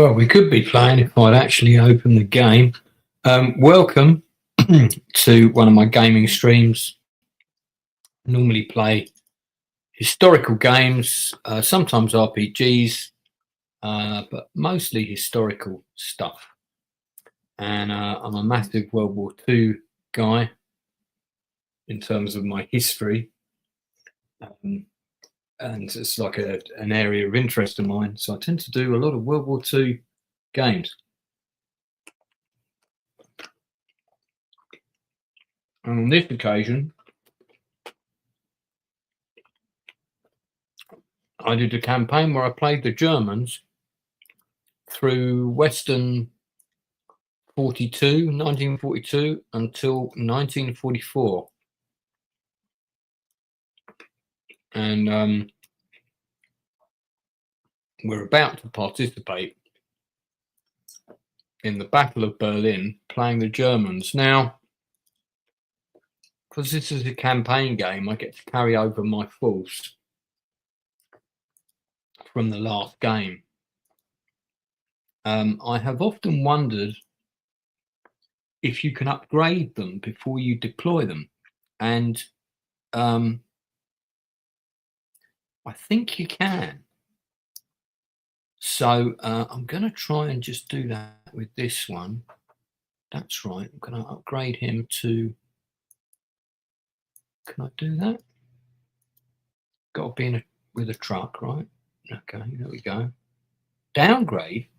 Well, we could be playing if I'd actually open the game. Welcome to one of my gaming streams. I normally play historical games, sometimes RPGs, but mostly historical stuff. And I'm a massive World War II guy in terms of my history. And it's like an area of interest of mine. So I tend to do a lot of World War II games. And on this occasion, I did a campaign where I played the Germans through Western 1942 until 1944. And we're about to participate in the Battle of Berlin playing the Germans. Now, because this is a campaign game, I get to carry over my force from the last game. I have often wondered if you can upgrade them before you deploy them. And I think you can. So I'm going to try and just do that with this one. That's right. I'm going to upgrade him to. Can I do that? Got to be with a truck, right? Okay, there we go. Downgrade.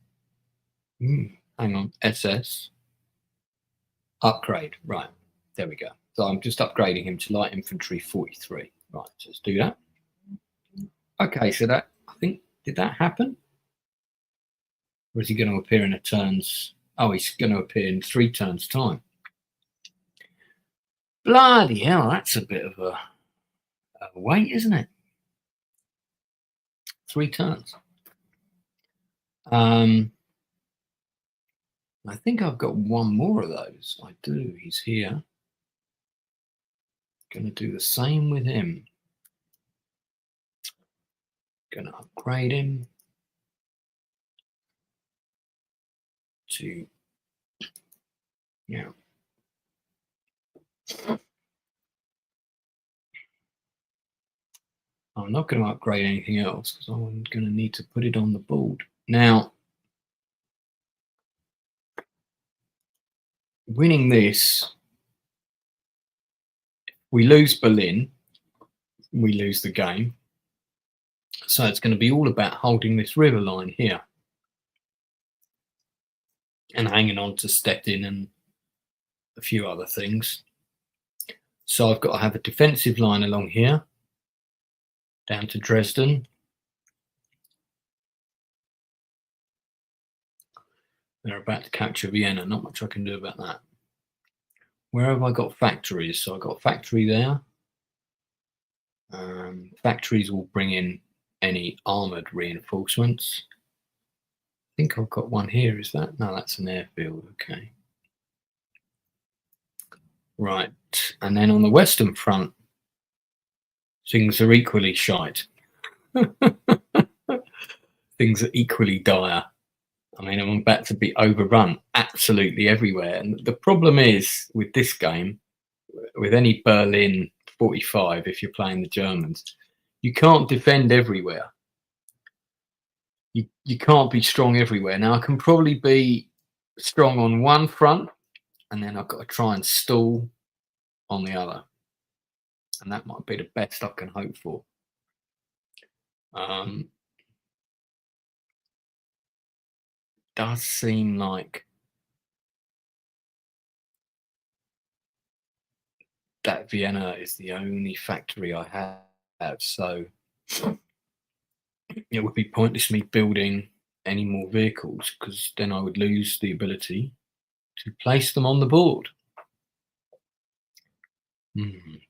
Hang on. SS. Upgrade. Right. There we go. So I'm just upgrading him to light infantry 43. Right. So let's do that. Okay. So that, I think, did that happen? Or is he going to appear in a turn's? Oh, he's going to appear in 3 turns' time. Bloody hell, that's a bit of a wait, isn't it? 3 turns. I think I've got one more of those. I do. He's here. Going to do the same with him. Going to upgrade him to, yeah. I'm not going to upgrade anything else because I'm going to need to put it on the board. Now, winning this, we lose Berlin, we lose the game. So it's going to be all about holding this river line here and hanging on to Stettin and a few other things. So I've got to have a defensive line along here, down to Dresden. They're about to capture Vienna. Not much I can do about that. Where have I got factories? So I've got a factory there. Factories will bring in any armoured reinforcements. I think I've got one here. Is that? No, that's an airfield. Okay. Right. And then on the Western Front, things are equally shite. Things are equally dire. I mean, I'm about to be overrun absolutely everywhere. And the problem is with this game, with any Berlin 45, if you're playing the Germans, you can't defend everywhere. You can't be strong everywhere. Now, I can probably be strong on one front, and then I've got to try and stall on the other. And that might be the best I can hope for. Does seem like that Vienna is the only factory I have, so it would be pointless me building any more vehicles because then I would lose the ability to place them on the board. It's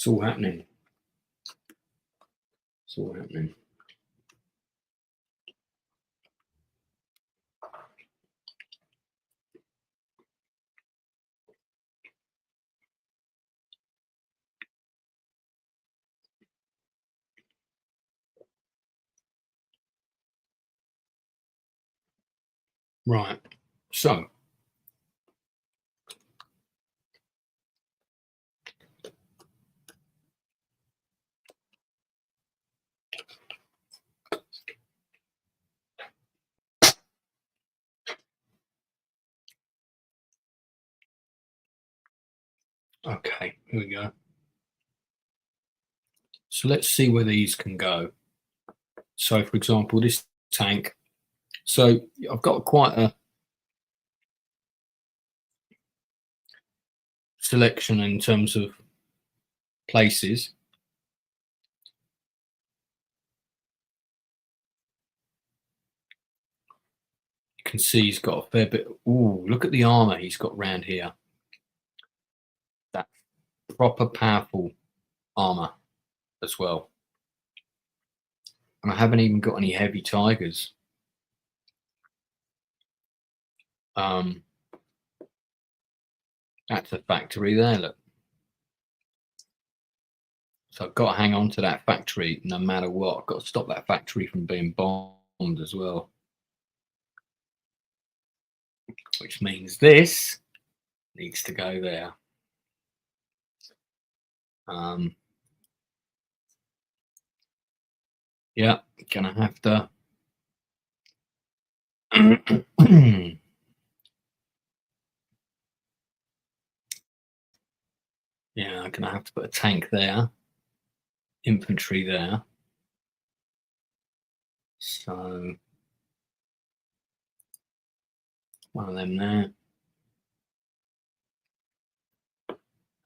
all happening. It's all happening. Right. So okay, here we go. So let's see where these can go. So for example, this tank. So I've got quite a selection in terms of places. You can see he's got a fair bit. Ooh, look at the armor he's got round here. That proper powerful armor as well. And I haven't even got any heavy tigers. That's a factory there, look. So I've got to hang on to that factory no matter what. I've got to stop that factory from being bombed as well. Which means this needs to go there. Yeah, gonna have to. Yeah, I'm gonna have to put a tank there, infantry there. So one of them there. I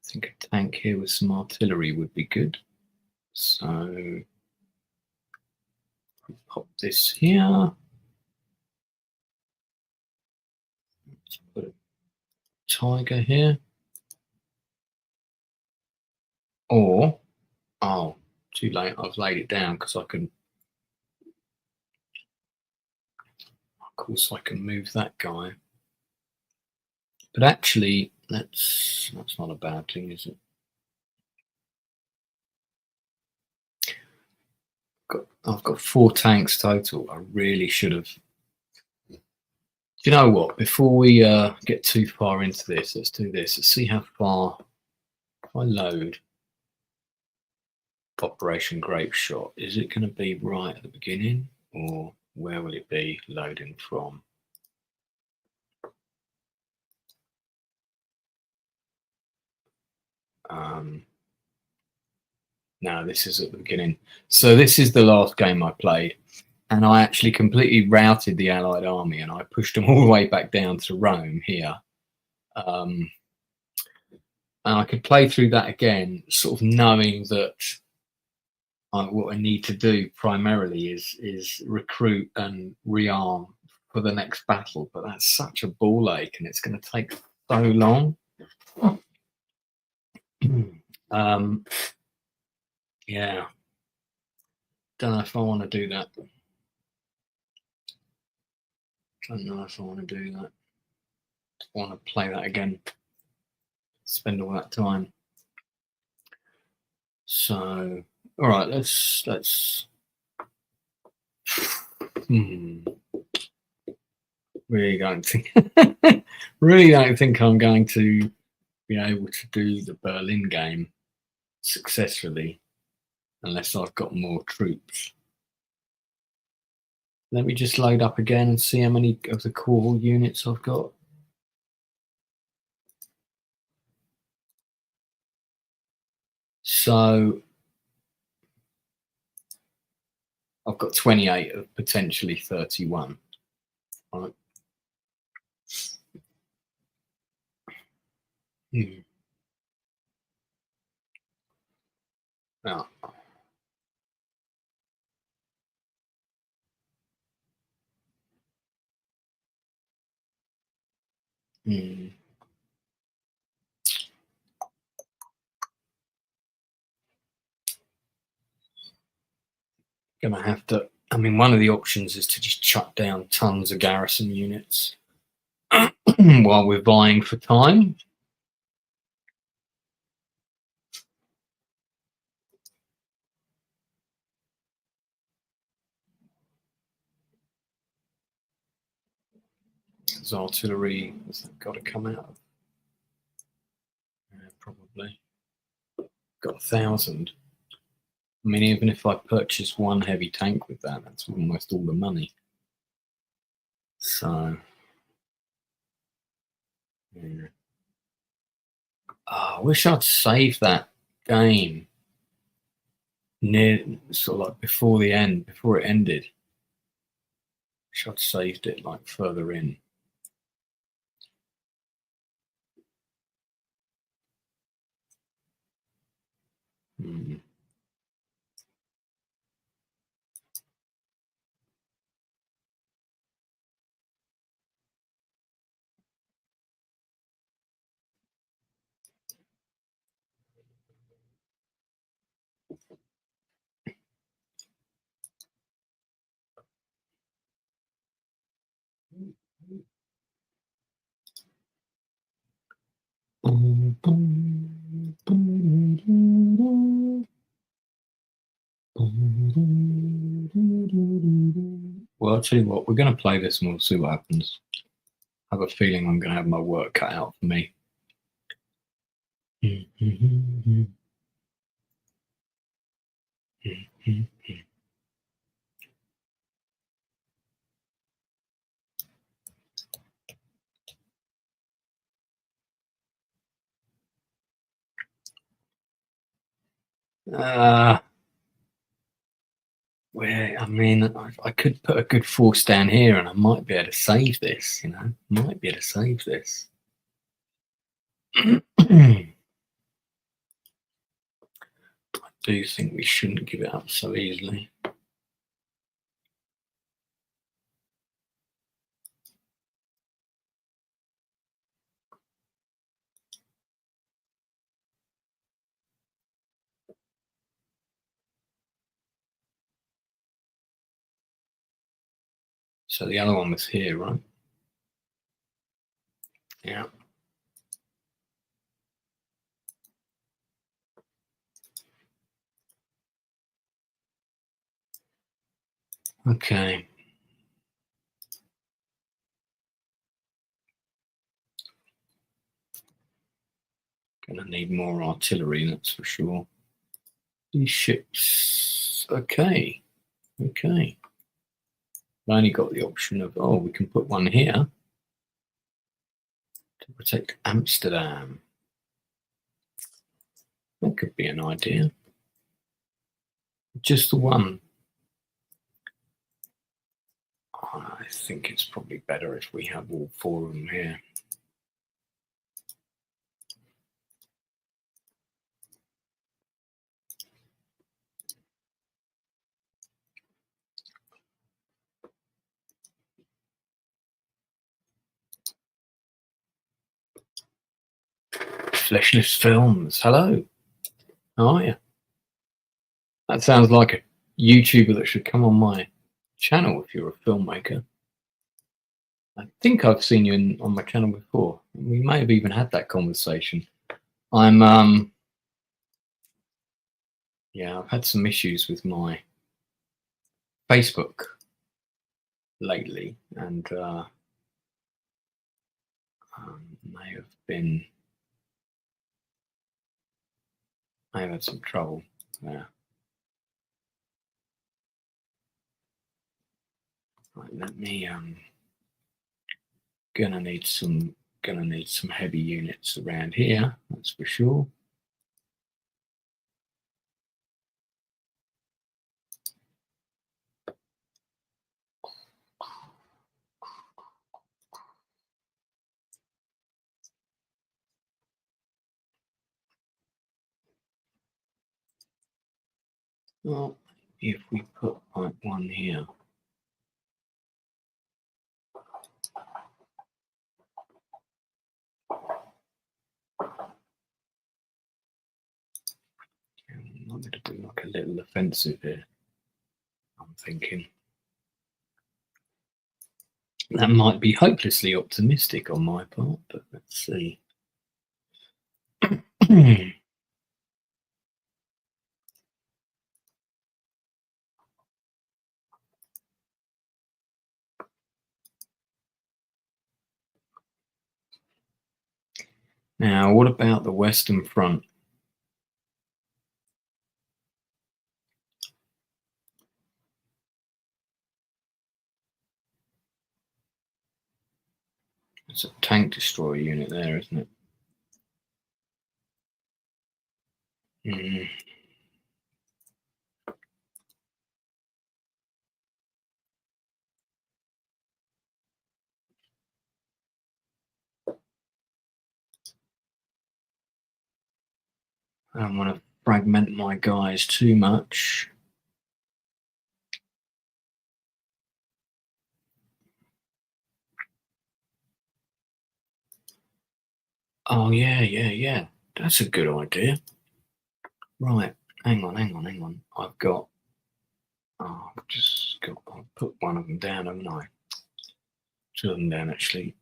think a tank here with some artillery would be good. So pop this here. Let's put a tiger here. Or, oh, too late. I've laid it down because I can. Of course, I can move that guy. But actually, that's not a bad thing, is it? I've got 4 tanks total. I really should have. Do you know what? Before we get too far into this, let's do this. Let's see how far. If I load Operation Grape Shot, is it going to be right at the beginning, or where will it be loading from? No, this is at the beginning. So this is the last game I played, and I actually completely routed the Allied army, and I pushed them all the way back down to Rome here. And I could play through that again, sort of knowing that what I need to do primarily is recruit and rearm for the next battle. But that's such a ball ache, and it's going to take so long. Yeah, don't know if I want to do that. Don't know if I want to do that. I want to play that again. Spend all that time. So, all right, let's. Really don't think. Really don't think I'm going to be able to do the Berlin game successfully unless I've got more troops. Let me just load up again and see how many of the core units I've got. So I've got 28 of potentially 31. Right. Now, gonna have to. I mean, one of the options is to just chuck down tons of garrison units while we're vying for time. does artillery, has that got to come out of? Probably. Got 1,000. I mean, even if I purchase one heavy tank with that, that's almost all the money. So, yeah. Oh, I wish I'd saved that game near, sort of like before the end, before it ended. Wish I'd saved it like further in. Hmm. Well, I'll tell you what, we're going to play this and we'll see what happens. I have a feeling I'm going to have my work cut out for me. Where, I mean, I could put a good force down here and I might be able to save this, you know, might be able to save this. I do think we shouldn't give it up so easily. So the other one was here, right? Yeah. Okay. Gonna need more artillery, that's for sure. These ships, okay. Okay. I only got the option of, oh, we can put one here to protect Amsterdam. That could be an idea. Just the one. I think it's probably better if we have all four of them here. Fleshless Films, hello. How are you? That sounds like a YouTuber that should come on my channel if you're a filmmaker. I think I've seen you on my channel before. We may have even had that conversation. Yeah, I've had some issues with my Facebook lately, and may have had some trouble there. Right, let me gonna need some heavy units around here, that's for sure. Well, if we put like one here. I'm going to do like a little offensive here, I'm thinking. That might be hopelessly optimistic on my part, but let's see. Now, what about the Western Front? It's a tank destroyer unit there, isn't it? Mm. I don't want to fragment my guys too much. Oh, yeah. That's a good idea. Right. Hang on. I've put one of them down, haven't I? Two of them down, actually.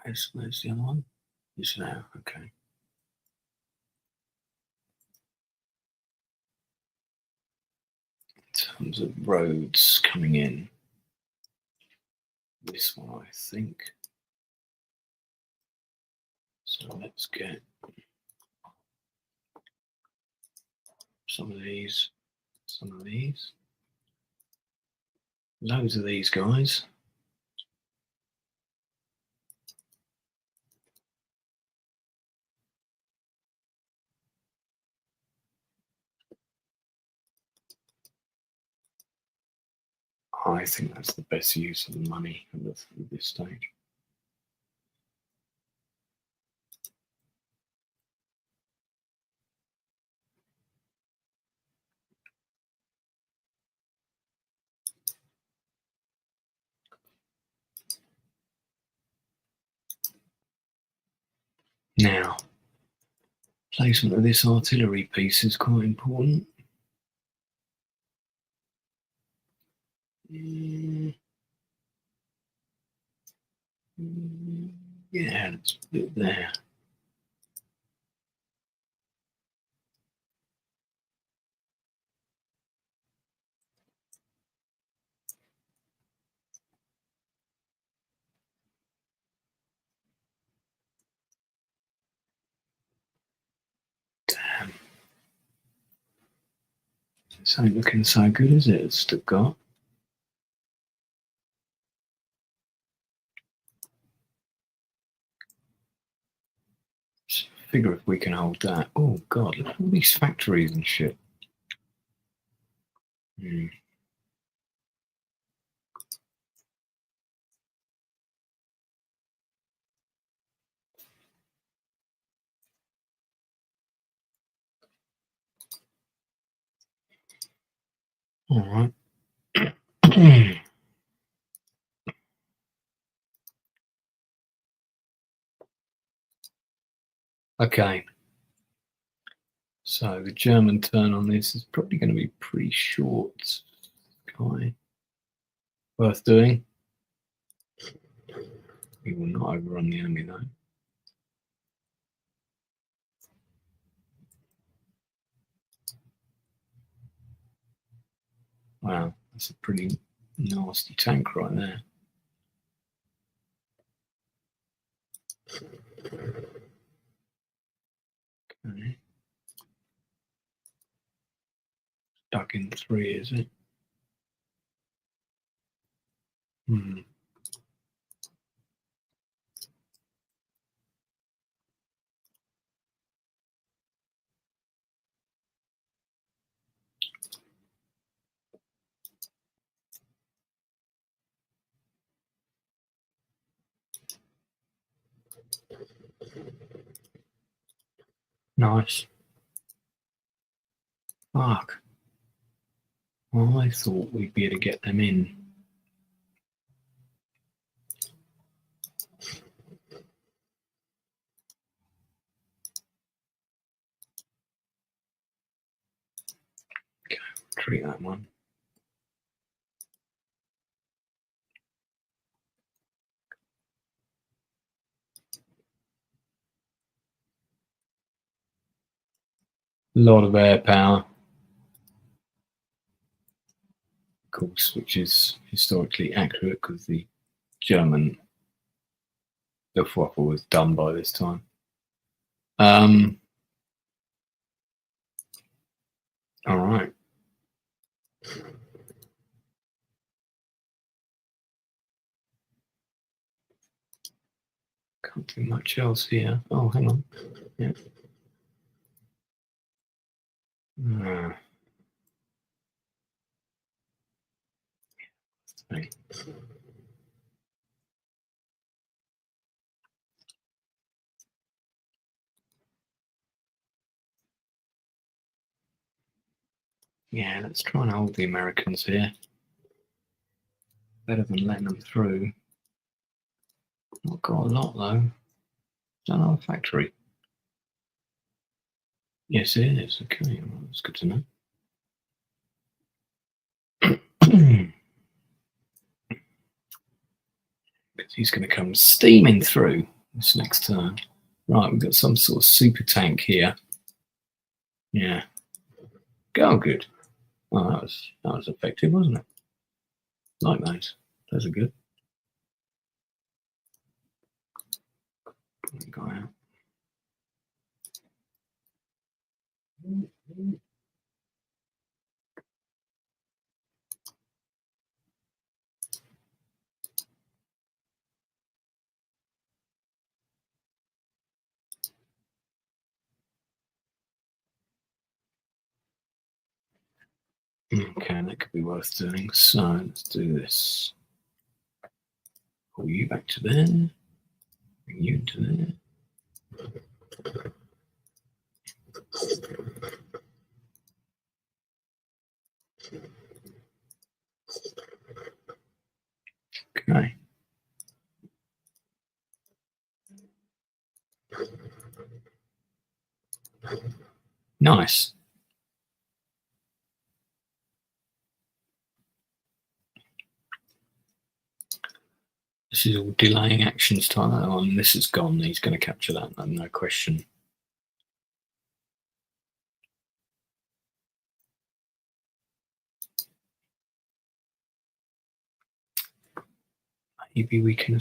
Where's the other one? It's there. Okay. In terms of roads coming in, this one, I think. So let's get some of these. Loads of these guys. I think that's the best use of the money at this stage. Now, placement of this artillery piece is quite important. Yeah, let's put it there. Damn. This ain't looking so good, is it, at Stuttgart? Figure if we can hold that. Oh, God, look at all these factories and shit. All right. Okay. So the German turn on this is probably going to be pretty short. Guy. Worth doing. We will not overrun the enemy though. Wow, that's a pretty nasty tank right there. Okay. Stuck in 3, is it? Nice. Fuck. Well, I thought we'd be able to get them in. Okay, treat that one. A lot of air power. Of course, which is historically accurate because the German The waffle was done by this time. All right. Can't do much else here. Oh, hang on. Yeah. Sorry. Yeah, let's try and hold the Americans here. Better than letting them through. Not got a lot though. Is that another factory? Yes, it is. Okay, well, that's good to know. Because he's going to come steaming through this next turn. Right, we've got some sort of super tank here. Yeah. Oh, good. Oh, that was effective, wasn't it? Like those. Those are good. Go out. Okay, that could be worth doing. So let's do this. Pull you back to there. Bring you to there. Okay. Nice. This is all delaying actions time. Oh, and this is gone. He's going to capture that, no question. Maybe we can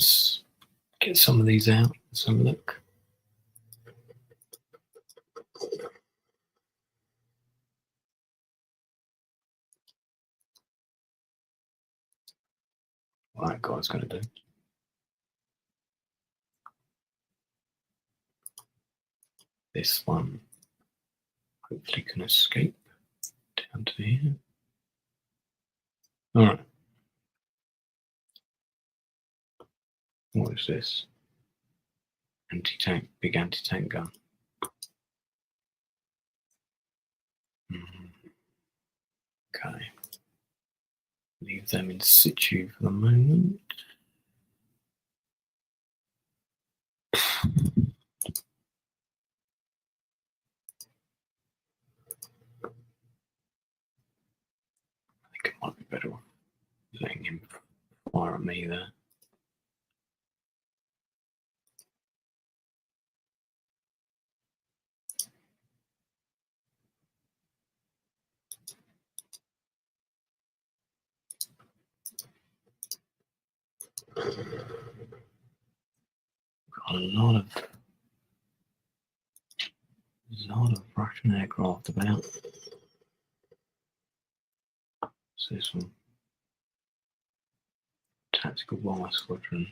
get some of these out. Let's have a look. What that guy's going to do. This one hopefully can escape down to here. All right. What is this? Anti-tank, big anti-tank gun. Okay. Leave them in situ for the moment. I think it might be better off letting him fire at me there. Got a lot of Russian aircraft about. What's this one? Tactical bomber squadron.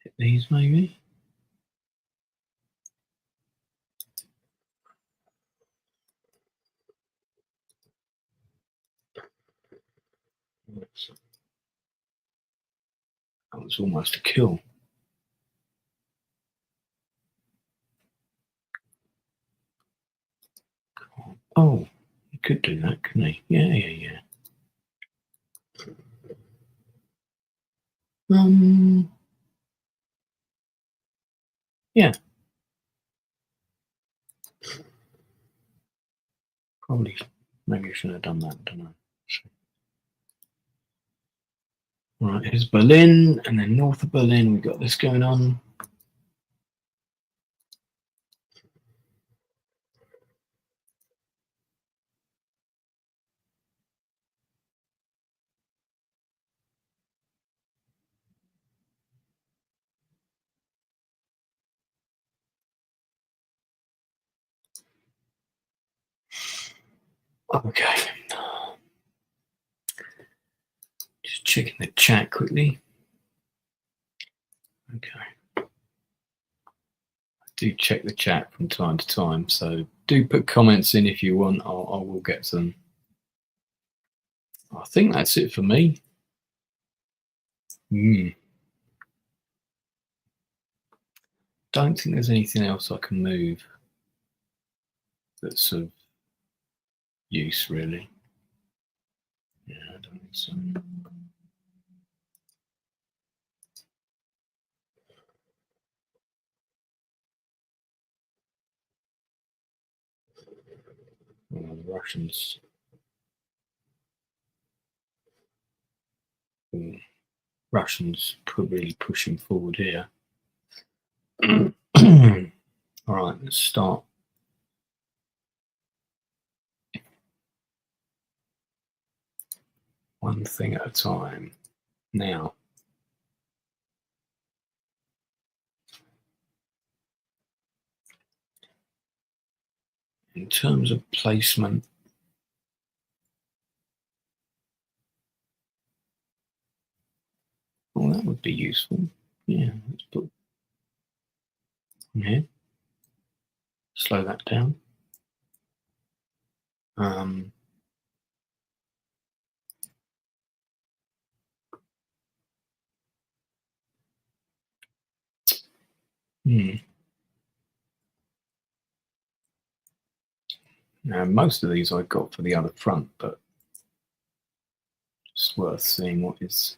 Hit these maybe? That was almost a kill. Oh, he could do that, couldn't he? Yeah. Yeah. Probably. Maybe I shouldn't have done that. I don't know. Right, here's Berlin, and then north of Berlin, we've got this going on. Okay. Just checking the chat quickly. Okay. I do check the chat from time to time, so do put comments in if you want. I will get to them. I think that's it for me. Don't think there's anything else I can move that's of use, really. Yeah, I don't think so. Well, the Russians really pushing forward here. All right, let's start. One thing at a time. Now, in terms of placement, well, that would be useful. Yeah, let's put here. Slow that down. Now, most of these I got for the other front, but it's worth seeing what is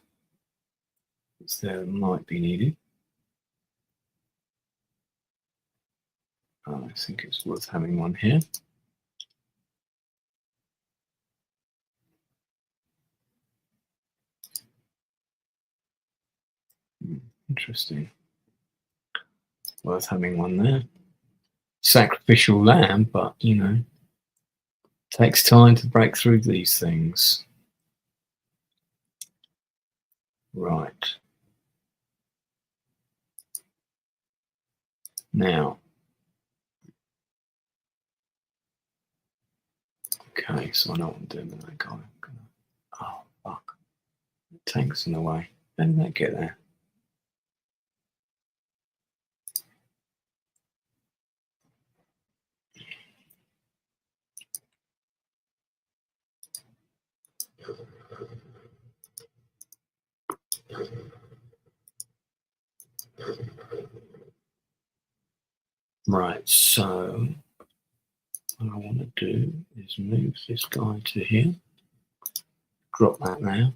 there might be needed. I think it's worth having one here. Interesting. Worth having one there. Sacrificial lamb, but you know, takes time to break through these things. Right. Now. Okay, so I know what I'm doing with that guy. Oh, fuck. The tank's in the way. How did that get there? Right, so what I want to do is move this guy to here. Drop that now.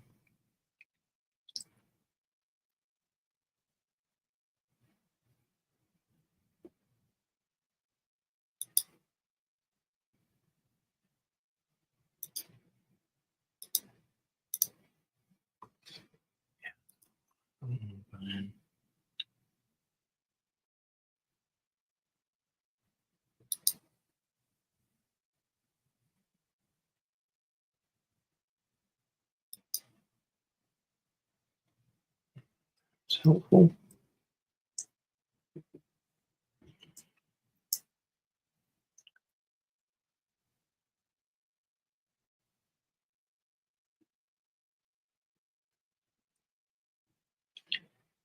It's helpful.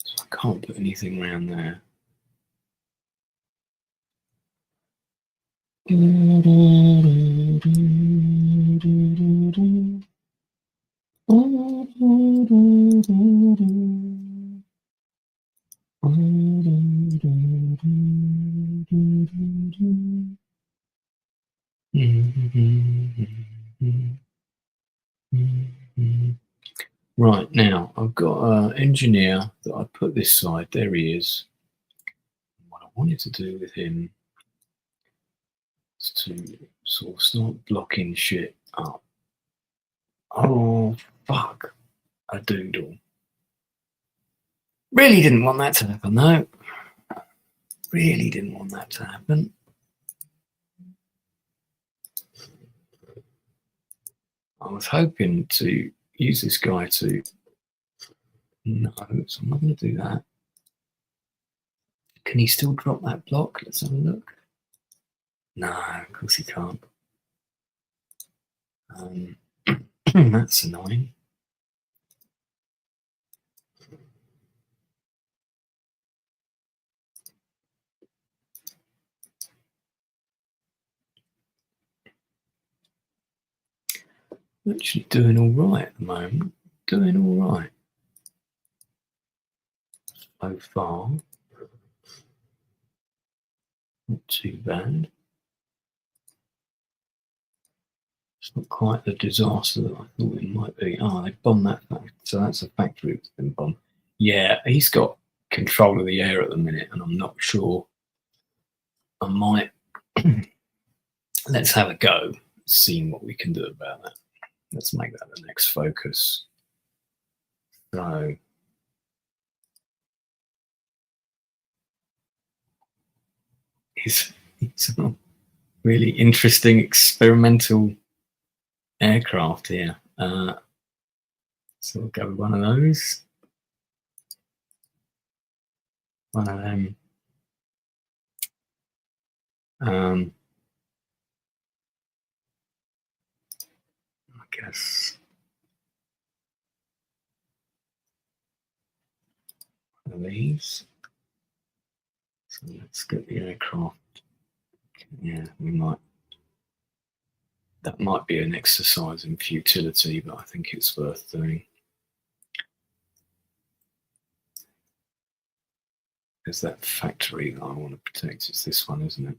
So I can't put anything around there. Right, now I've got an engineer that I put this side. There he is. What I wanted to do with him is to sort of start blocking shit up. Oh, fuck. A doodle. Really didn't want that to happen, though. Really didn't want that to happen. I was hoping to use this guy to... No, so I'm not going to do that. Can he still drop that block? Let's have a look. No, of course he can't. That's annoying. Actually doing all right at the moment. Doing all right. So far. Not too bad. It's not quite the disaster that I thought it might be. Oh, they bombed that factory. So that's a factory that's been bombed. Yeah, he's got control of the air at the minute, and I'm not sure. I might. Let's have a go, seeing what we can do about that. Let's make that the next focus. So, it's a really interesting experimental aircraft here. So we'll go with one of those. One of them. I guess one of these. So let's get the aircraft. Yeah, we might. That might be an exercise in futility, but I think it's worth doing. There's that factory that I want to protect. It's this one, isn't it?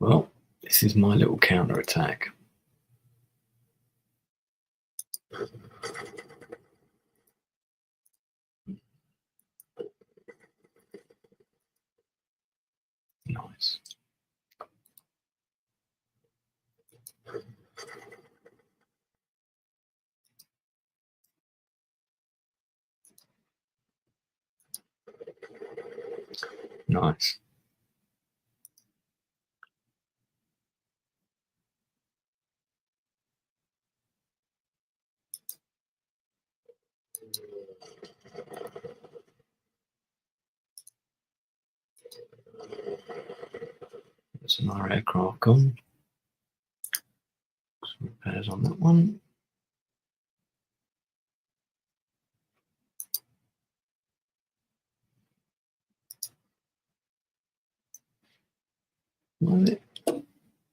Well, this is my little counter-attack. Nice. Nice. There's another aircraft gone. Some repairs on that one.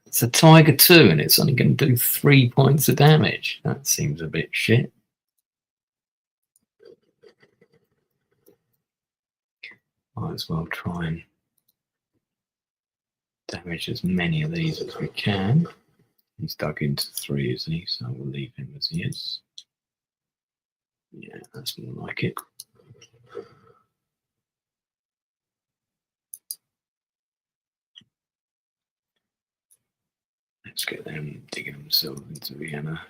It's a Tiger 2 and it's only going to do 3 points of damage. That seems a bit shit. Might as well try and damage as many of these as we can. He's dug into 3, isn't he? So we'll leave him as he is. Yeah, that's more like it. Let's get them digging themselves into Vienna.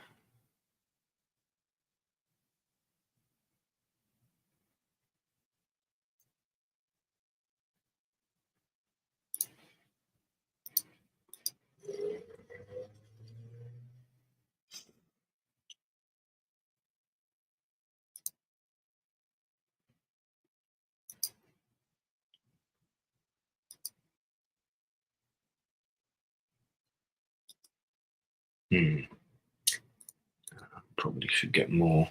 Probably should get more.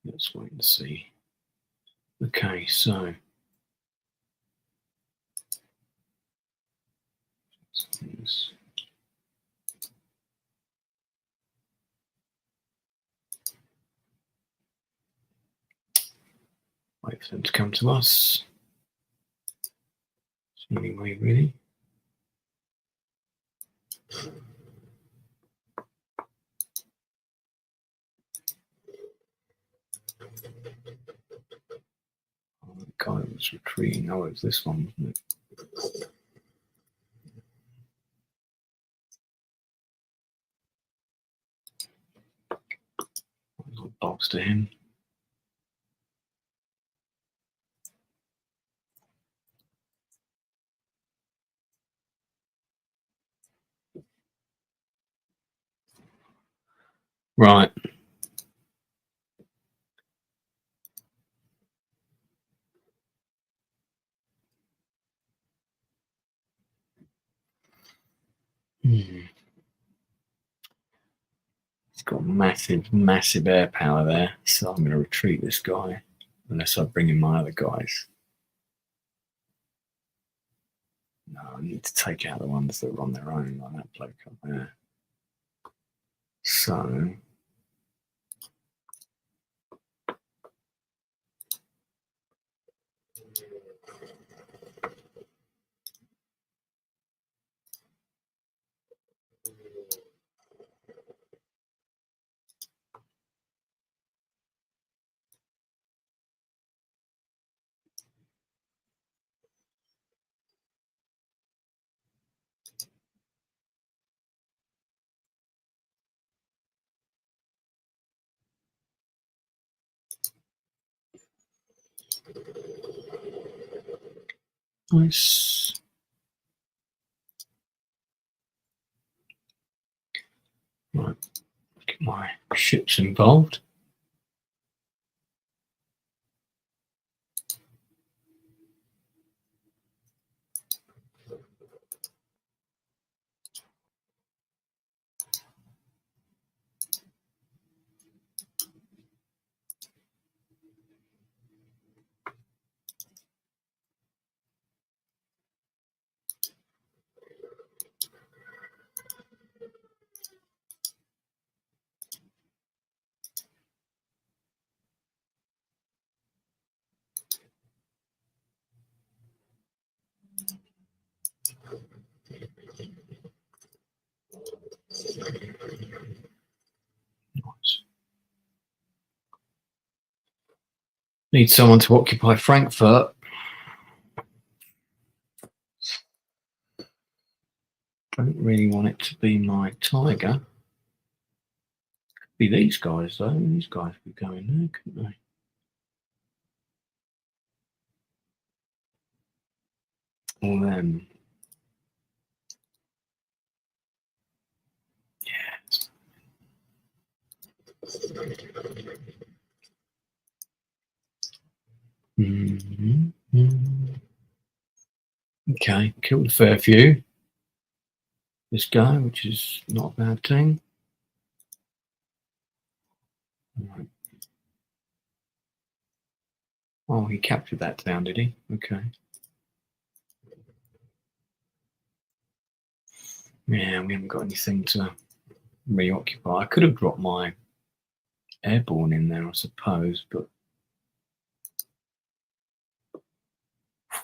Let's wait and see. Okay, so wait for them to come to us. Anyway, really. Oh, the guy was retreating. Oh, it was this one, wasn't it? Box to him. Right. It's got massive air power there, so I'm going to retreat this guy unless I bring in my other guys. No, I need to take out the ones that are on their own, like that bloke up there. So nice. Right, get my ships involved. Nice. Need someone to occupy Frankfurt. Don't really want it to be my tiger. Could be these guys though. These guys could go in there, couldn't they? Or them. Okay, killed a fair few. This guy, which is not a bad thing. Right. Oh, he captured that town, did he? Okay. Yeah, we haven't got anything to reoccupy. I could have dropped my airborne in there, I suppose, but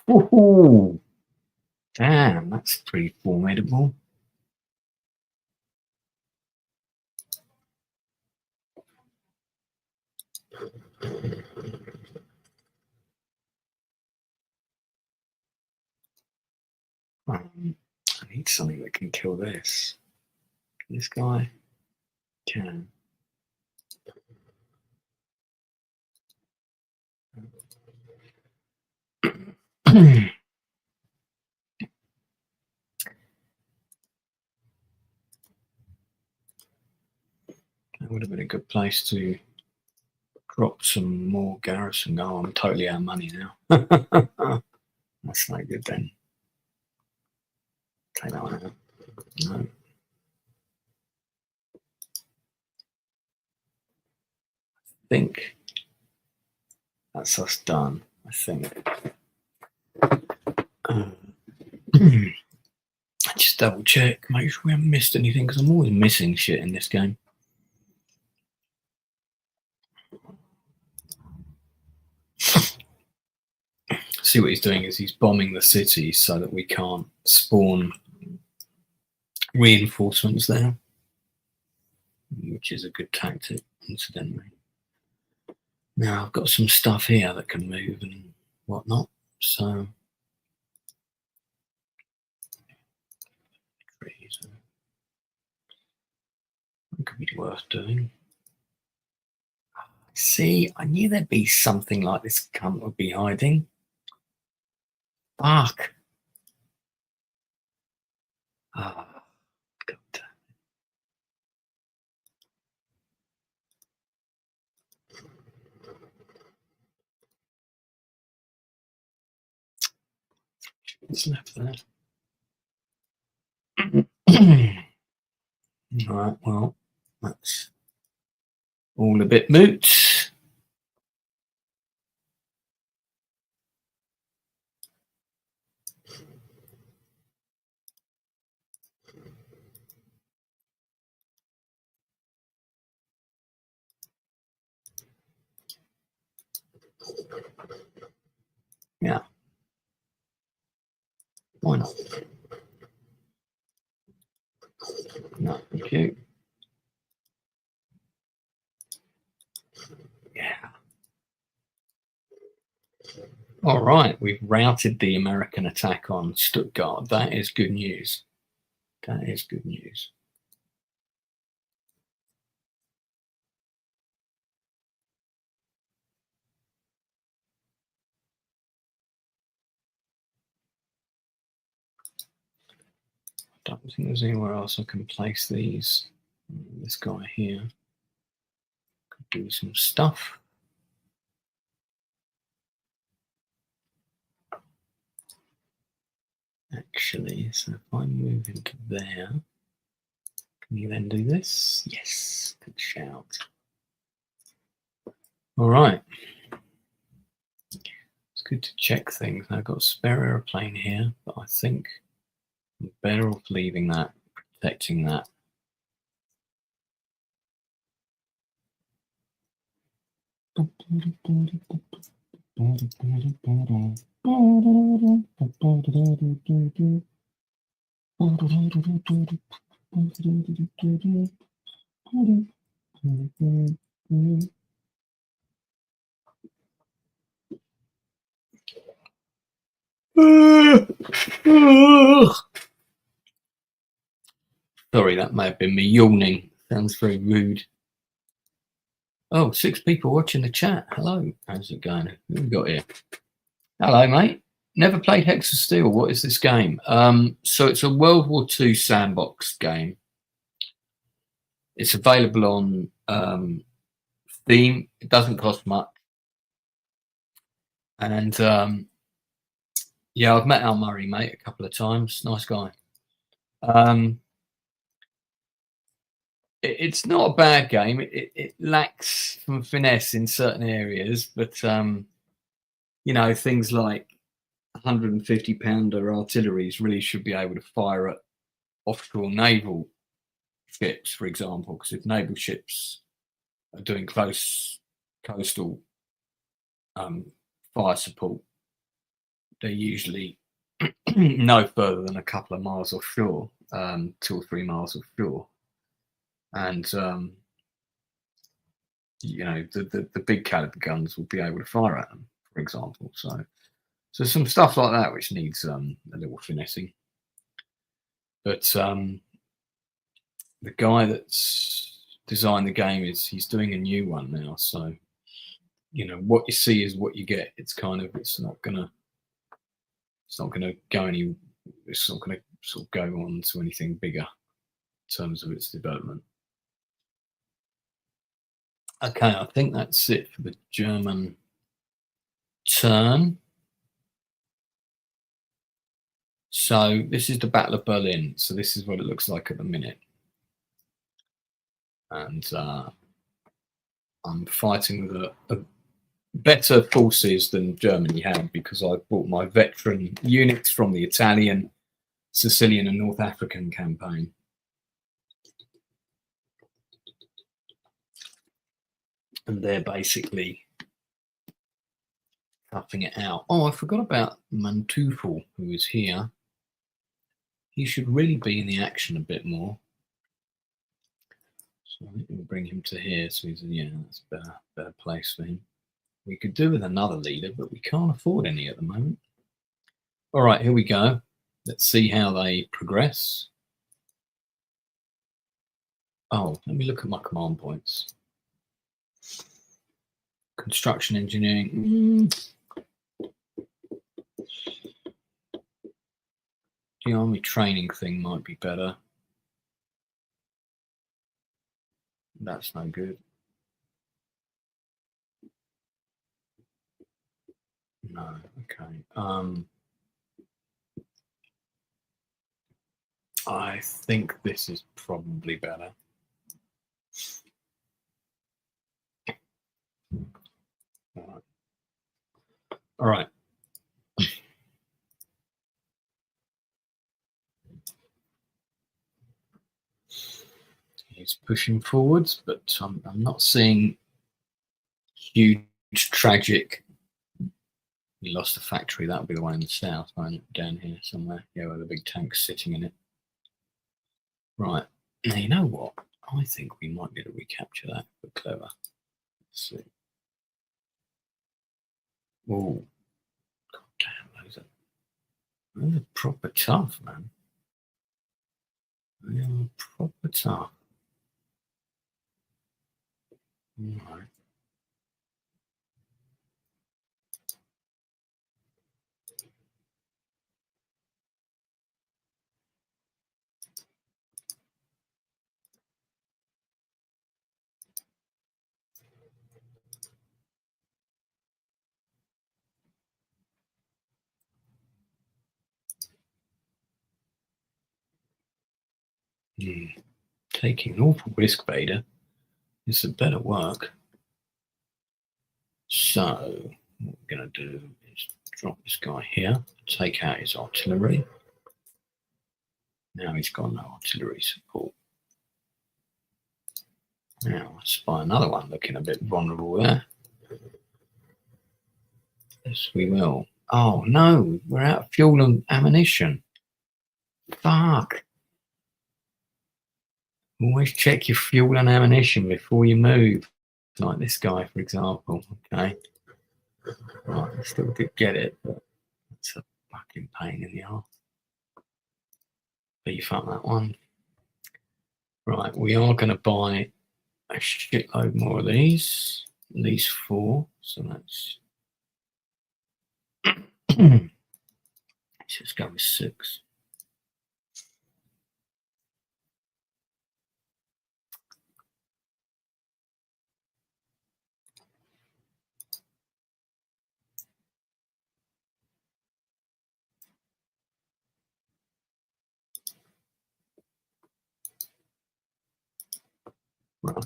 ooh, damn, that's pretty formidable. I need something that can kill this. This guy can. That would have been a good place to drop some more garrison. Oh, I'm totally out of money now. That's no good then. Take that one out. No. I think that's us done. I think. Just double check, make sure we haven't missed anything, because I'm always missing shit in this game. See what he's doing is he's bombing the city so that we can't spawn reinforcements there, which is a good tactic, incidentally. Now I've got some stuff here that can move and whatnot, so that could be worth doing. See, I knew there'd be something like this cunt would be hiding. Fuck. Ah, God damn. What's left there? All right, well, that's all a bit moot. Yeah. Why not? No, thank you. Yeah. All right, we've routed the American attack on Stuttgart. That is good news. That is good news. I don't think there's anywhere else I can place these. This guy here could do some stuff. Actually, so if I move into there, can you then do this? Yes, good shout. All right. It's good to check things. I've got a spare aeroplane here, but I think I'm better off leaving that, protecting that. Sorry, that may have been me yawning. Sounds very rude. Oh, 6 people watching the chat. Hello. How's it going? Who we got here? Hello, mate. Never played Hex of Steel. What is this game? So it's a World War II sandbox game. It's available on Steam. It doesn't cost much. And yeah, I've met Al Murray, mate, a couple of times. Nice guy. It's not a bad game. It lacks some finesse in certain areas, but you know, things like 150-pounder artilleries really should be able to fire at offshore naval ships, for example, because if naval ships are doing close coastal fire support, they're usually no further than a couple of miles offshore, 2 or 3 miles offshore, and you know the big caliber guns will be able to fire at them, for example. So some stuff like that which needs a little finessing. But the guy that's designed the game he's doing a new one now. So you know what you see is what you get. It's not gonna go any. It's not gonna sort of go on to anything bigger in terms of its development. Okay, I think that's it for the German turn. So this is the Battle of Berlin. So this is what it looks like at the minute. And I'm fighting with a better forces than Germany had because I brought my veteran units from the Italian, Sicilian and North African campaign. And they're basically toughing it out. Oh, I forgot about Manteuffel, who is here. He should really be in the action a bit more. So I think we'll bring him to here. So he's, yeah, that's a better place for him. We could do with another leader, but we can't afford any at the moment. All right, here we go. Let's see how they progress. Oh, let me look at my command points. Construction engineering. The army training thing might be better. That's no good. No, okay. I think this is probably better. All right. He's pushing forwards, but I'm not seeing huge, tragic. We lost a factory. That would be the one in the south, right? Down here somewhere. Yeah, where the big tank's sitting in it. Right. Now, you know what? I think we might be able to recapture that. But clever. Let's see. Oh, god damn, those are proper tough, man. They are proper tough. All right. Taking an awful risk, Vader. It's a better work. So, what we're going to do is drop this guy here, take out his artillery. Now he's got no artillery support. Now, I spy another one looking a bit vulnerable there. Yes, we will. Oh, no, we're out of fuel and ammunition. Fuck. Always check your fuel and ammunition before you move. Like this guy, for example. Okay. Right, I still did get it, but it's a fucking pain in the arse. Beef up that one. Right, we are going to buy a shitload more of these. At least 4. So that's. Let's just go with 6. Right.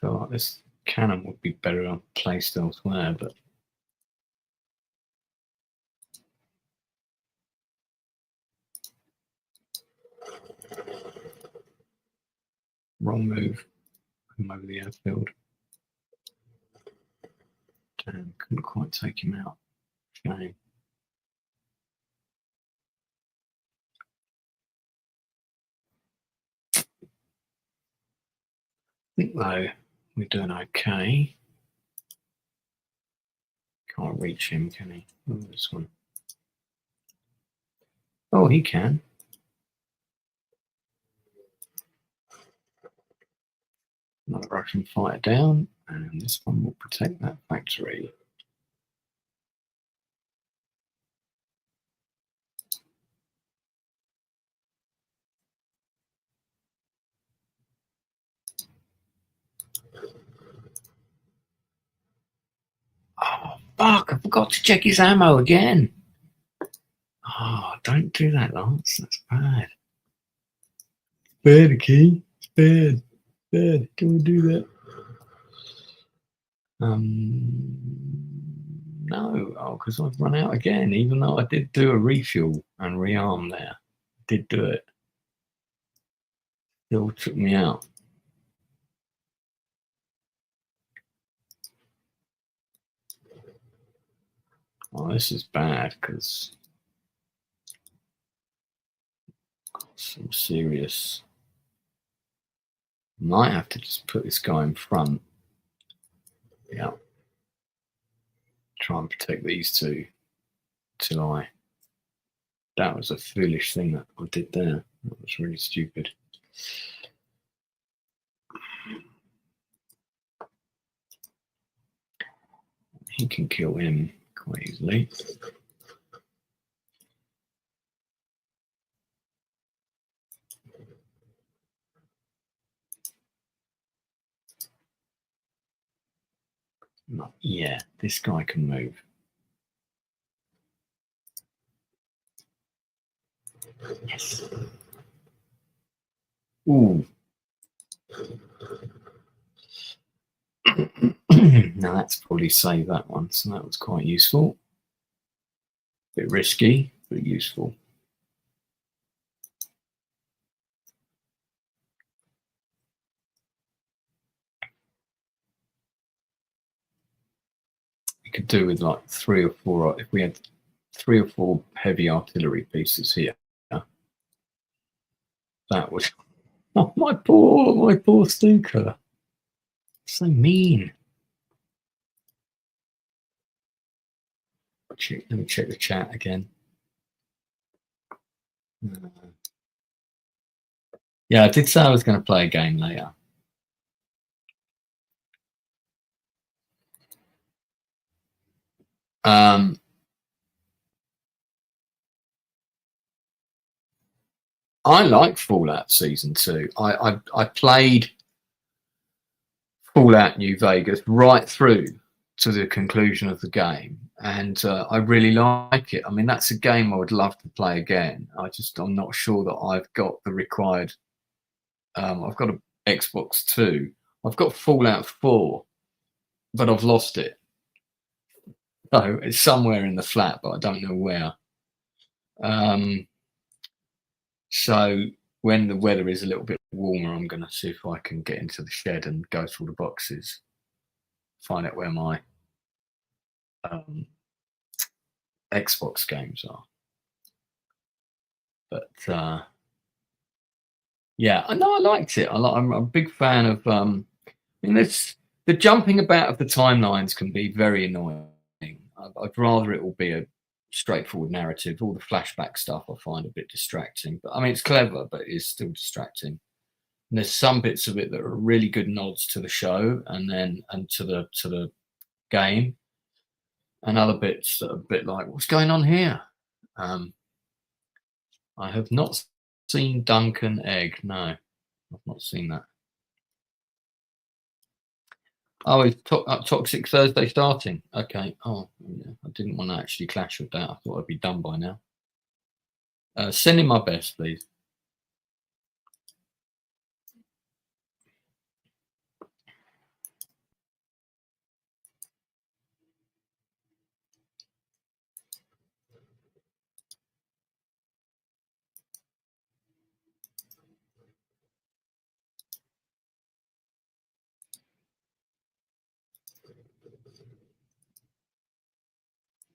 So like this cannon would be better placed elsewhere, but wrong move. Come over the airfield. Damn, couldn't quite take him out. Shame. I think though we're doing okay. Can't reach him, can he? Oh, this one. Oh, he can. Another Russian fighter down, and this one will protect that factory. Oh, fuck, I forgot to check his ammo again. Oh, don't do that, Lance. That's bad. Bad, okay? It's bad. Bad. Don't do that. No. Oh, because I've run out again, even though I did do a refuel and rearm there. Did do it. Still took me out. Oh, this is bad because some serious. Might have to just put this guy in front. Yeah. Try and protect these two till I. That was a foolish thing that I did there. That was really stupid. He can kill him quite easily. Yeah, this guy can move. Yes. Ooh. Now that's probably saved that one, so that was quite useful. Bit risky, but useful. We could do with like 3 or 4, if we had 3 or 4 heavy artillery pieces here. That would. Oh, my poor Stuka. So mean. Let me check the chat again. Yeah, I did say I was going to play a game later. I like Fallout Season 2. I played Fallout New Vegas right through to the conclusion of the game, and I really like it. I mean, that's a game I would love to play again. I'm not sure that I've got the required. I've got an Xbox 2. I've got Fallout 4, but I've lost it. So it's somewhere in the flat, but I don't know where. So when the weather is a little bit warmer, I'm going to see if I can get into the shed and go through the boxes, find out where my Xbox games are. But yeah, I know I liked it. I'm a big fan of. I mean, the jumping about of the timelines can be very annoying. I'd rather it will be a straightforward narrative. All the flashback stuff I find a bit distracting. But I mean, it's clever, but it's still distracting. And there's some bits of it that are really good nods to the show and to the game, and other bits that are a bit like, what's going on here? I have not seen Duncan Egg. No, I've not seen that. Oh, it's Toxic Thursday starting. Okay. Oh, yeah. I didn't want to actually clash with that. I thought I'd be done by now. Send in my best, please.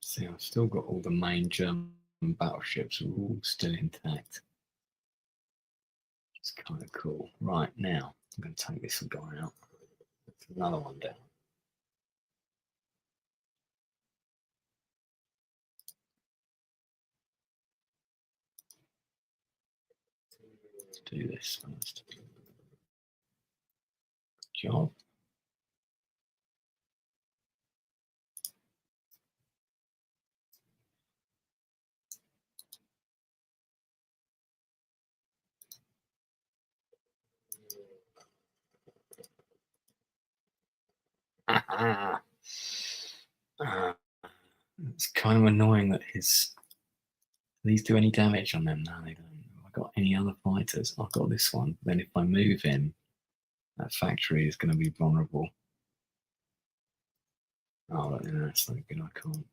See, I've still got all the main German battleships are all still intact. It's kind of cool. Right, now I'm going to take this guy out. Put another one down. Let's do this first. Good job. It's kind of annoying that these do any damage on them. No, they don't. Have I got any other fighters? I've got this one. Then if I move in, that factory is going to be vulnerable. Oh, that's not good. I can't.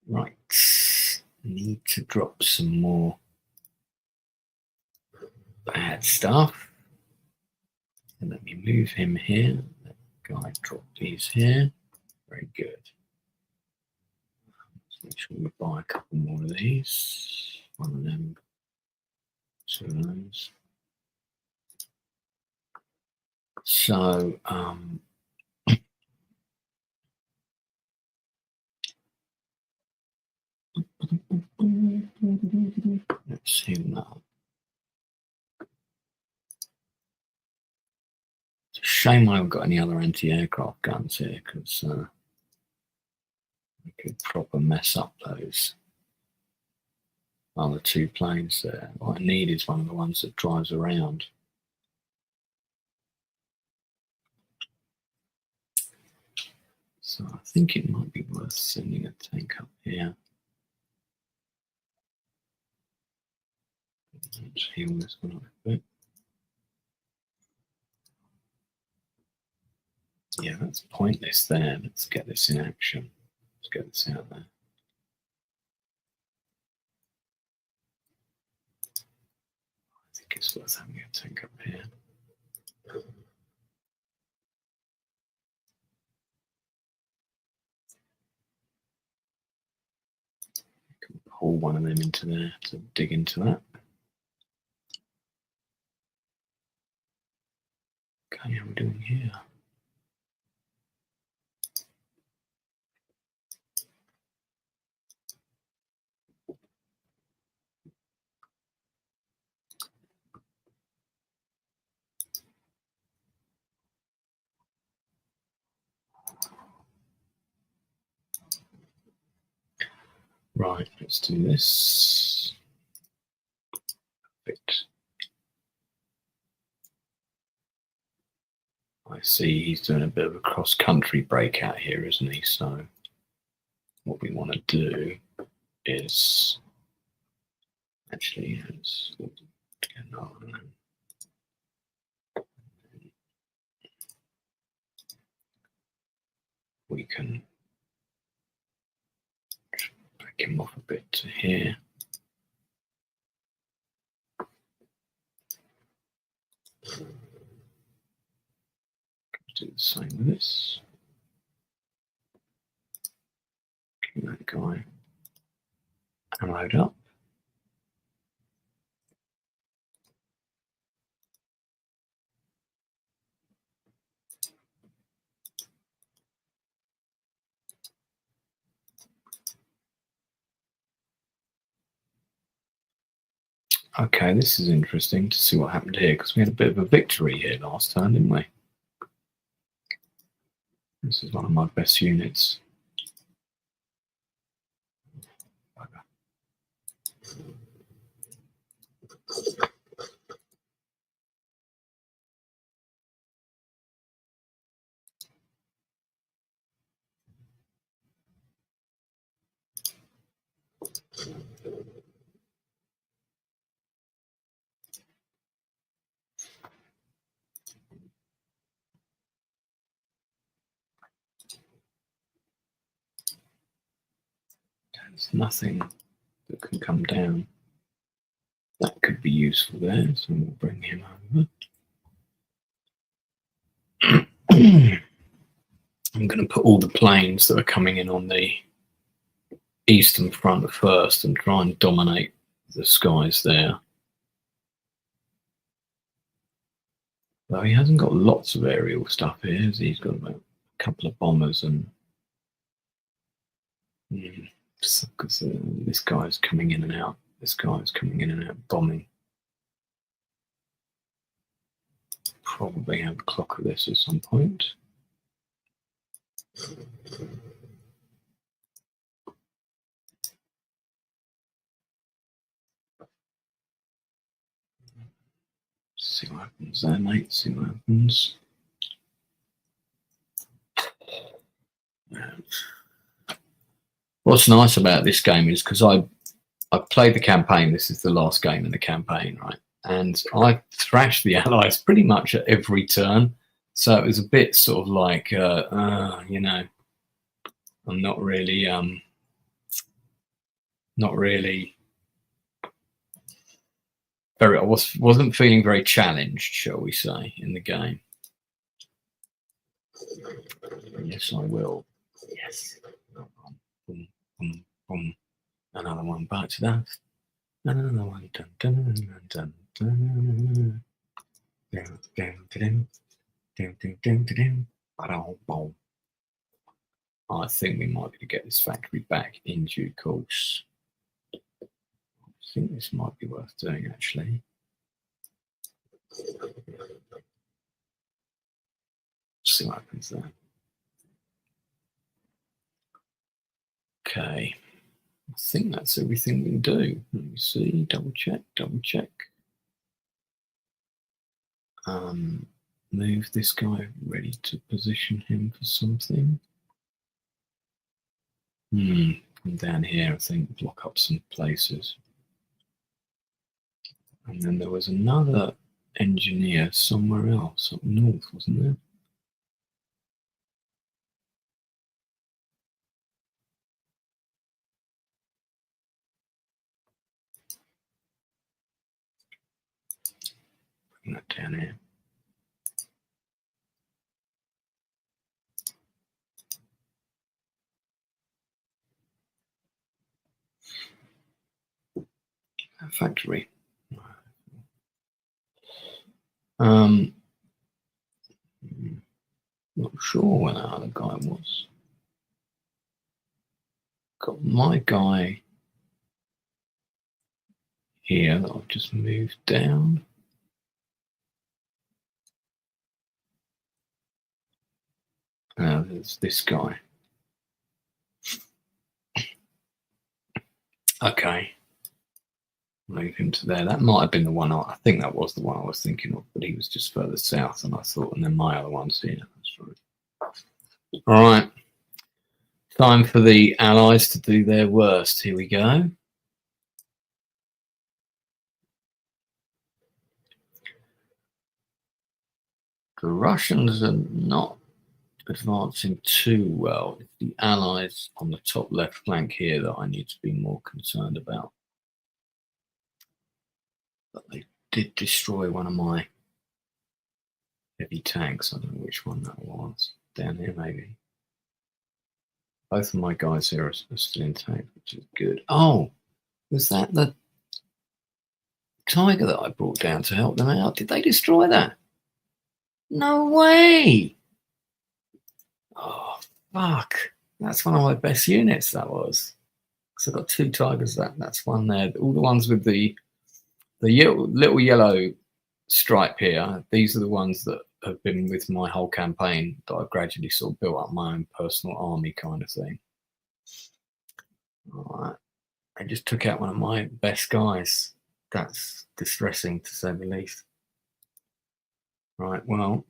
Right. Need to drop some more bad stuff. And let me move him here. That guy drop these here. Very good. Let's make sure we buy a couple more of these. One of them. 2 of those. So, let's see now. It's a shame I haven't got any other anti-aircraft guns here, because we could proper mess up those other 2 planes there. What I need is one of the ones that drives around. So I think it might be worth sending a tank up here. Let's heal this one up a bit. Yeah, that's pointless there. Let's get this in action. Let's get this out there. I think it's worth having a tank up here. Can pull one of them into there to dig into that. Okay, how are we doing here? Right, let's do this. Perfect. I see he's doing a bit of a cross-country breakout here, isn't he? So what we want to do is actually let's get another one. We can back him off a bit to here. Do the same with this. Give that guy and load up. Okay, this is interesting to see what happened here because we had a bit of a victory here last turn, didn't we? This is one of my best units. There's nothing that can come down. That could be useful there, so we'll bring him over. I'm going to put all the planes that are coming in on the eastern front first and try and dominate the skies there. Though he hasn't got lots of aerial stuff here, he's got about a couple of bombers and because this guy's coming in and out. This guy's coming in and out bombing. Probably have a clock of this at some point. See what happens there, mate. See what happens. What's nice about this game is because I played the campaign. This is the last game in the campaign, right? And I thrashed the Allies pretty much at every turn. So it was a bit sort of like, you know, I'm not really very. I wasn't feeling very challenged, shall we say, in the game. Yes, I will. Yes. Boom, boom, boom. Another one back to that. Another one. Dun, dun, dun, dun, dun. Dun, dun, dun, dun, dun, dun, dun, dun. I think we might be able to get this factory back in due course. I think this might be worth doing, actually. See what happens there. Okay. I think that's everything we can do. Let me see. Double check. Double check. Move this guy, ready to position him for something. Come down here, I think, block up some places. And then there was another engineer somewhere else up north, wasn't there? Bring that down here. Factory. Not sure where that other guy was. Got my guy here that I've just moved down. There's this guy. Okay. Move him to there. That might have been the one. I think that was the one I was thinking of, but he was just further south, and I thought, and then my other one's here. That's right. All right. Time for the Allies to do their worst. Here we go. The Russians are not advancing too well. It's the Allies on the top left flank here that I need to be more concerned about. But they did destroy one of my heavy tanks. I don't know which one that was. Down here, maybe. Both of my guys here are still intact, which is good. Oh, was that the Tiger that I brought down to help them out? Did they destroy that? No way! Oh, fuck. That's one of my best units, that was. So I've got 2 Tigers. That's one there. All the ones with the little yellow stripe here, these are the ones that have been with my whole campaign that I've gradually sort of built up my own personal army kind of thing. All right. I just took out one of my best guys. That's distressing, to say the least. Right, well,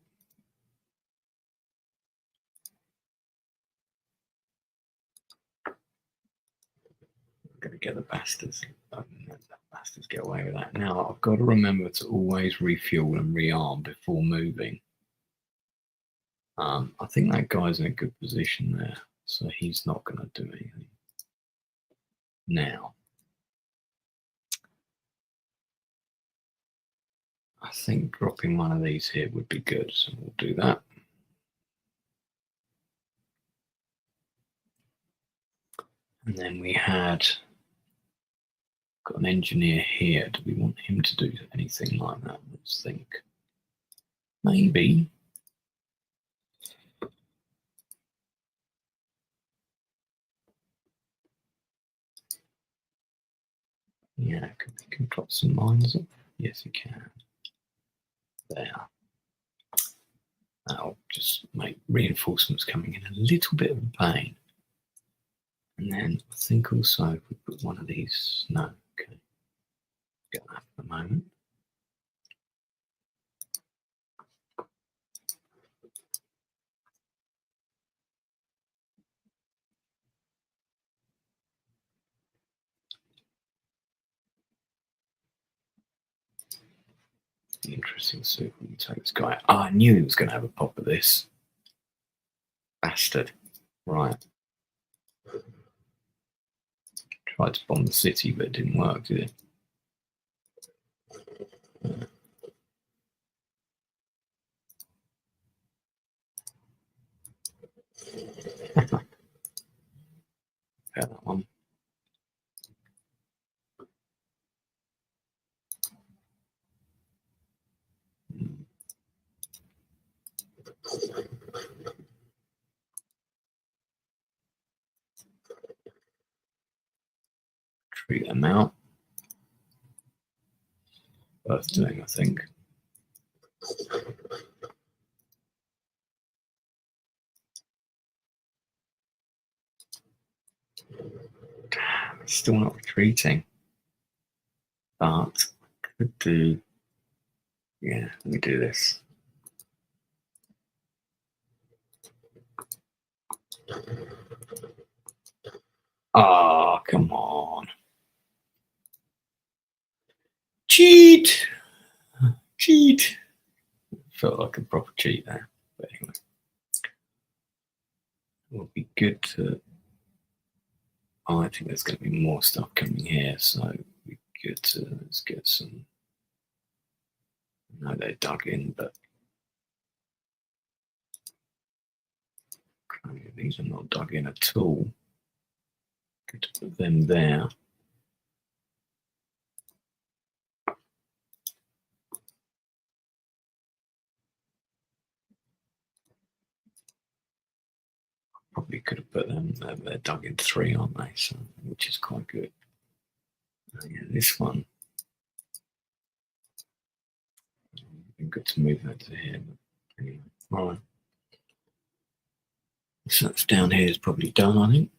I'm going to get the bastards. The bastards get away with that. Now, I've got to remember to always refuel and rearm before moving. I think that guy's in a good position there, so he's not going to do anything. Now, I think dropping one of these here would be good, so we'll do that. And then we had got an engineer here. Do we want him to do anything like that? Let's think. Maybe. Yeah, we can drop some mines up. Yes, we can. There. That'll just make reinforcements coming in a little bit of a pain. And then I think also if we put one of these, no, okay. Get that for the moment. Interesting. So we can take this guy. Oh, I knew he was going to have a pop at this. Bastard. Right. Tried to bomb the city, but it didn't work, did it? That one. Treat them out. Worth doing, I think. Damn, it's still not retreating. But could do. Yeah, let me do this. Ah, oh, come on. Cheat! Cheat! Felt like a proper cheat there. But anyway. It would be good to... Oh, I think there's going to be more stuff coming here, so it would be good to... Let's get some... No, they're dug in, but... These are not dug in at all. Good to put them there. Probably could have put them, they're dug in 3, aren't they? So, which is quite good. Yeah, this one, been good to move that to here. But anyway, all right. So that's down here is probably done, I think.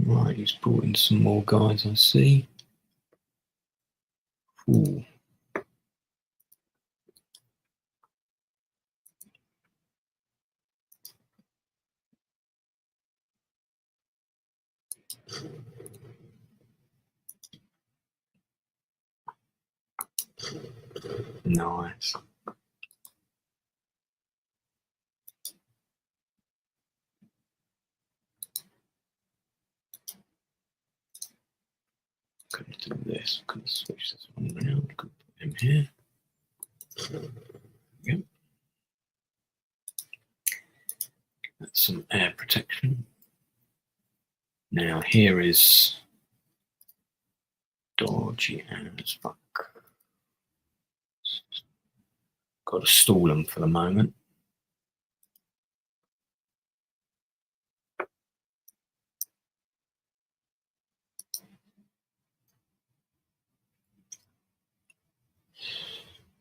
Right, he's brought in some more guys, I see. Ooh. Nice. Could do this. Could switch this one around. Could put him here. Yep. That's some air protection. Now here is dodgy as fuck. Got to stall them for the moment.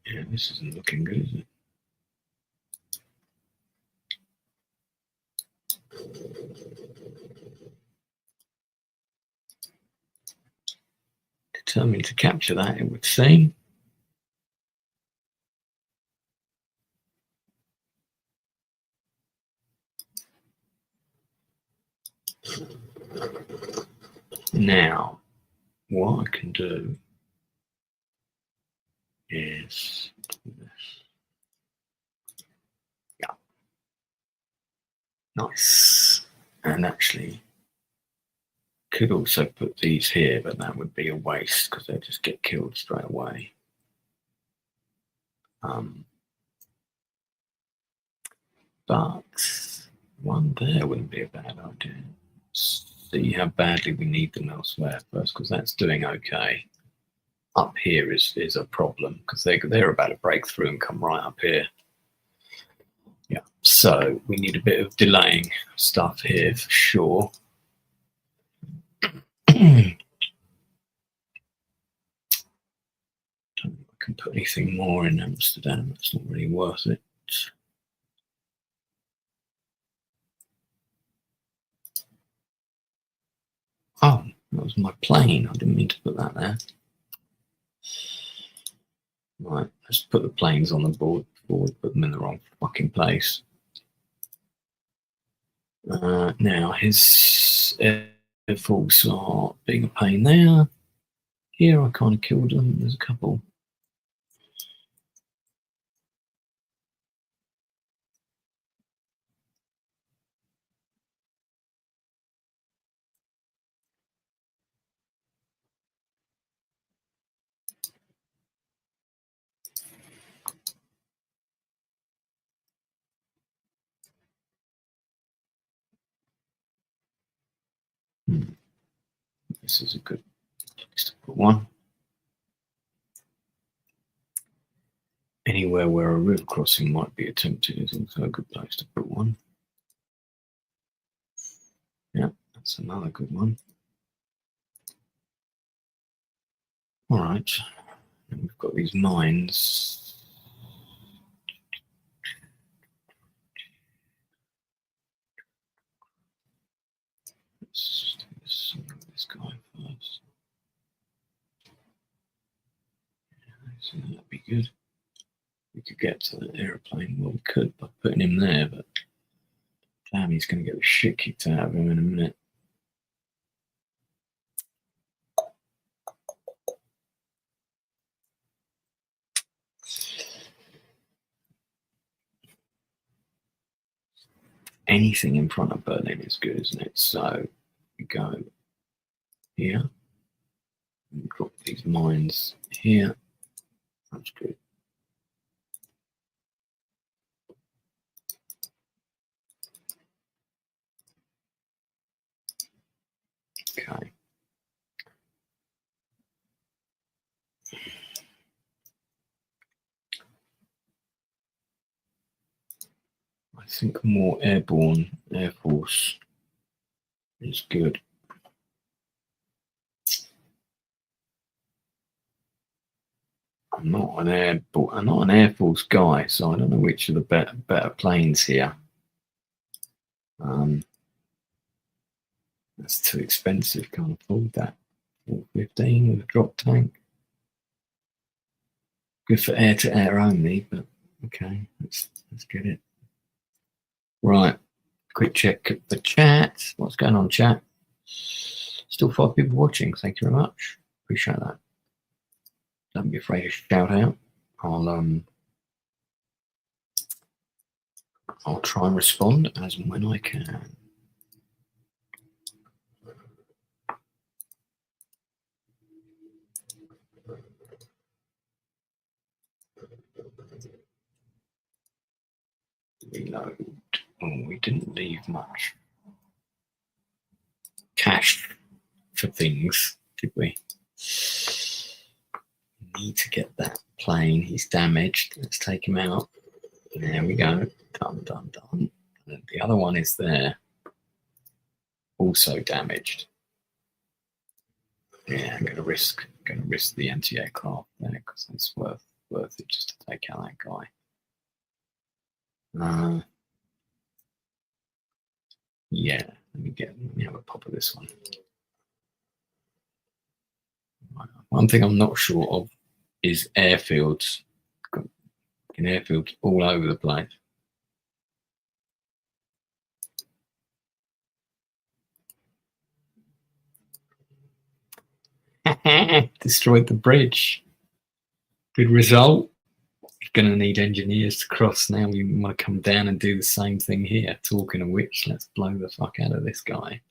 Yeah, this isn't looking good, is it? Determined to capture that, it would seem. Now, what I can do is do this. Yeah. Nice. And actually, could also put these here, but that would be a waste because they just get killed straight away. But one there wouldn't be a bad idea. See how badly we need them elsewhere first, because that's doing okay. Up here is a problem because they're about to break through and come right up here. Yeah, so we need a bit of delaying stuff here for sure. I don't think I can put anything more in Amsterdam. It's not really worth it. Oh, that was my plane. I didn't mean to put that there. Right, let's put the planes on the board. Put them in the wrong fucking place. Now his air force are being a pain there. Here I kind of killed them. There's a couple. This is a good place to put one. Anywhere where a river crossing might be attempted is also a good place to put one. Yeah, that's another good one. All right, and we've got these mines. Let's do this guy first. we could get to the aeroplane. Well, we could by putting him there, but damn, he's going to get the shit kicked out of him in a minute. Anything in front of Berlin is good, isn't it? So we go here. And drop these mines here. That's good. Okay. I think more airborne Air Force is good. I'm not an Air Force guy, so I don't know which are the better planes here. That's too expensive. Can't afford that. 415 with a drop tank. Good for air to air only, but okay, let's get it. Right, quick check the chat. What's going on, chat? Still 5 people watching. Thank you very much. Appreciate that. Don't be afraid to shout out. I'll try and respond as and when I can. Reload. Oh, we didn't leave much cash for things, did we? Need to get that plane. He's damaged. Let's take him out. There we go. Done. And the other one is there. Also damaged. Yeah, I'm gonna risk the anti-aircraft there because it's worth it just to take out that guy. Yeah, let me have a pop of this one. One thing I'm not sure of is airfields. In airfields all over the place. Destroyed the bridge. Good result. You're going to need engineers to cross now. We want to come down and do the same thing here. Talking of which, let's blow the fuck out of this guy.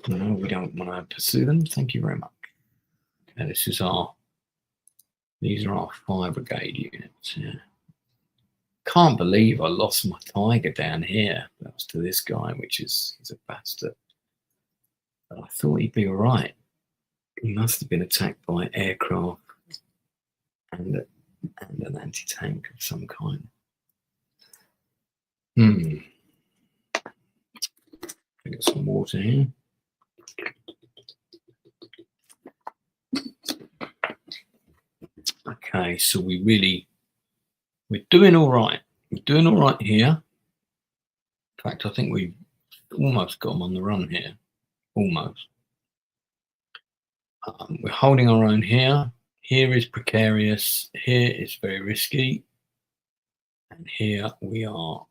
No, we don't want to pursue them. Thank you very much. Okay, these are our 5 brigade units. Yeah. Can't believe I lost my Tiger down here. That was to this guy, he's a bastard. But I thought he'd be all right. He must have been attacked by aircraft and an anti-tank of some kind. I got some water here. Okay, so we're doing all right. We're doing all right here. In fact, I think we've almost got them on the run here. Almost. We're holding our own here. Here is precarious. Here is very risky. And here we are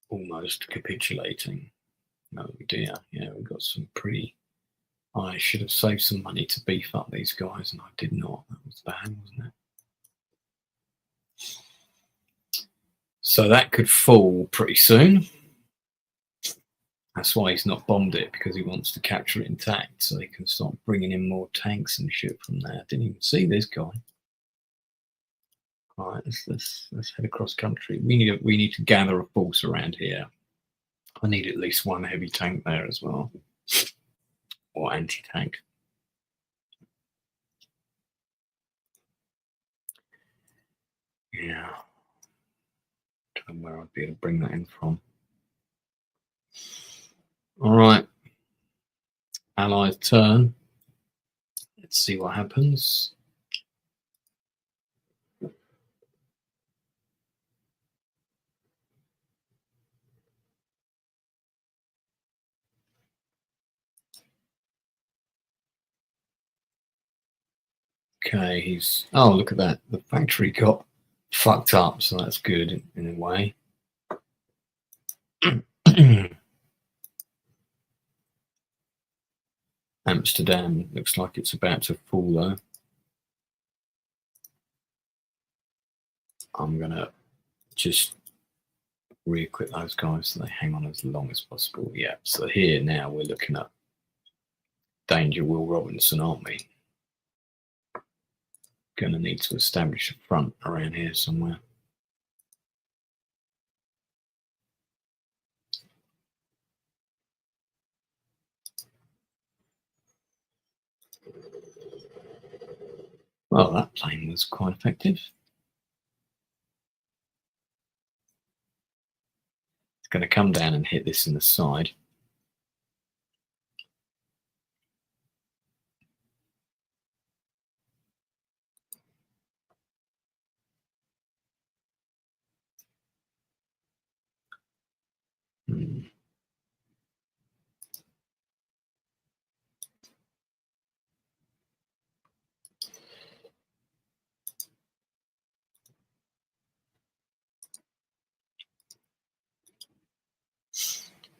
almost capitulating. Oh dear. Yeah, we've got some pretty... I should have saved some money to beef up these guys, and I did not. That was bad, wasn't it? So that could fall pretty soon. That's why he's not bombed it, because he wants to capture it intact so he can start bringing in more tanks and shit from there. I didn't even see this guy. All right, let's head across country. We need to gather a force around here. I need at least 1 heavy tank there as well, or anti-tank. Yeah, don't know where I'd be able to bring that in from. All right, Allied turn. Let's see what happens. Okay, he's... Oh, look at that. The factory got fucked up, so that's good in a way. Amsterdam looks like it's about to fall, though. I'm going to just re-equip those guys so they hang on as long as possible. Yeah, so here now we're looking at danger Will Robinson, aren't we? Going to need to establish a front around here somewhere. Well, that plane was quite effective. It's going to come down and hit this in the side. Hmm.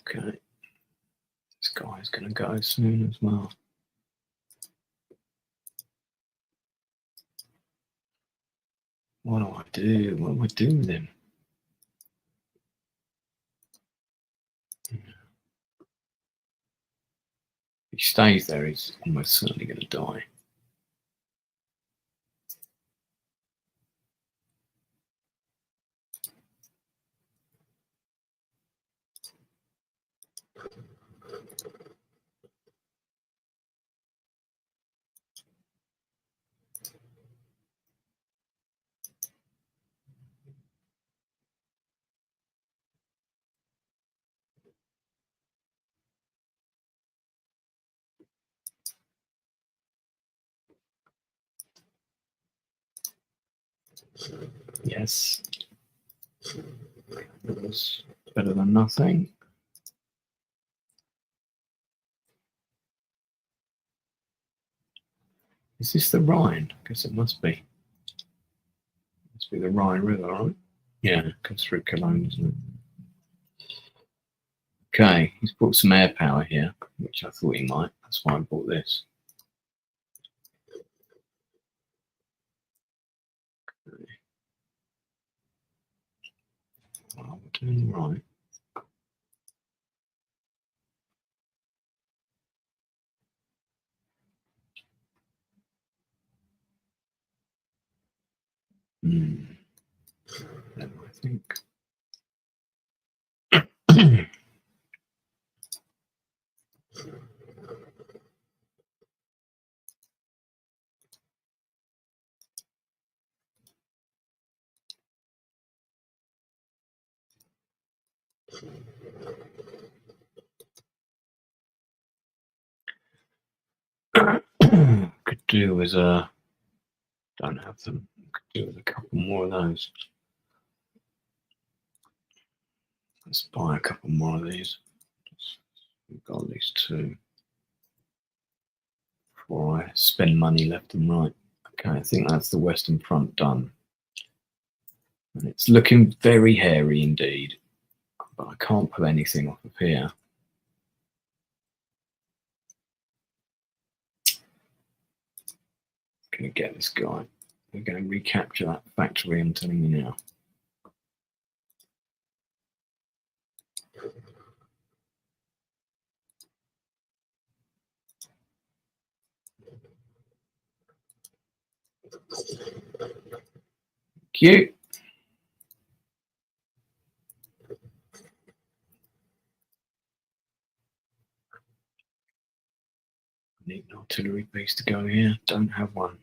Okay. This guy's going to go soon as well. What do I do? What do I do with him? If he stays there, he's almost certainly going to die. Yes. It was better than nothing. Is this the Rhine? I guess it must be. Must be the Rhine River, right? Yeah, it comes through Cologne, doesn't it? Okay, he's brought some air power here, which I thought he might. That's why I bought this. Okay. Well, we're doing right. I think. Could do with don't have them. Could do with a couple more of those. Let's buy a couple more of these. We've got at least two before I spend money left and right. Okay, I think that's the Western Front done. And it's looking very hairy indeed, but I can't pull anything off of here. Gonna get this guy. We're going to recapture that factory, I'm telling you now. Cute. Need an artillery base to go here. Don't have one.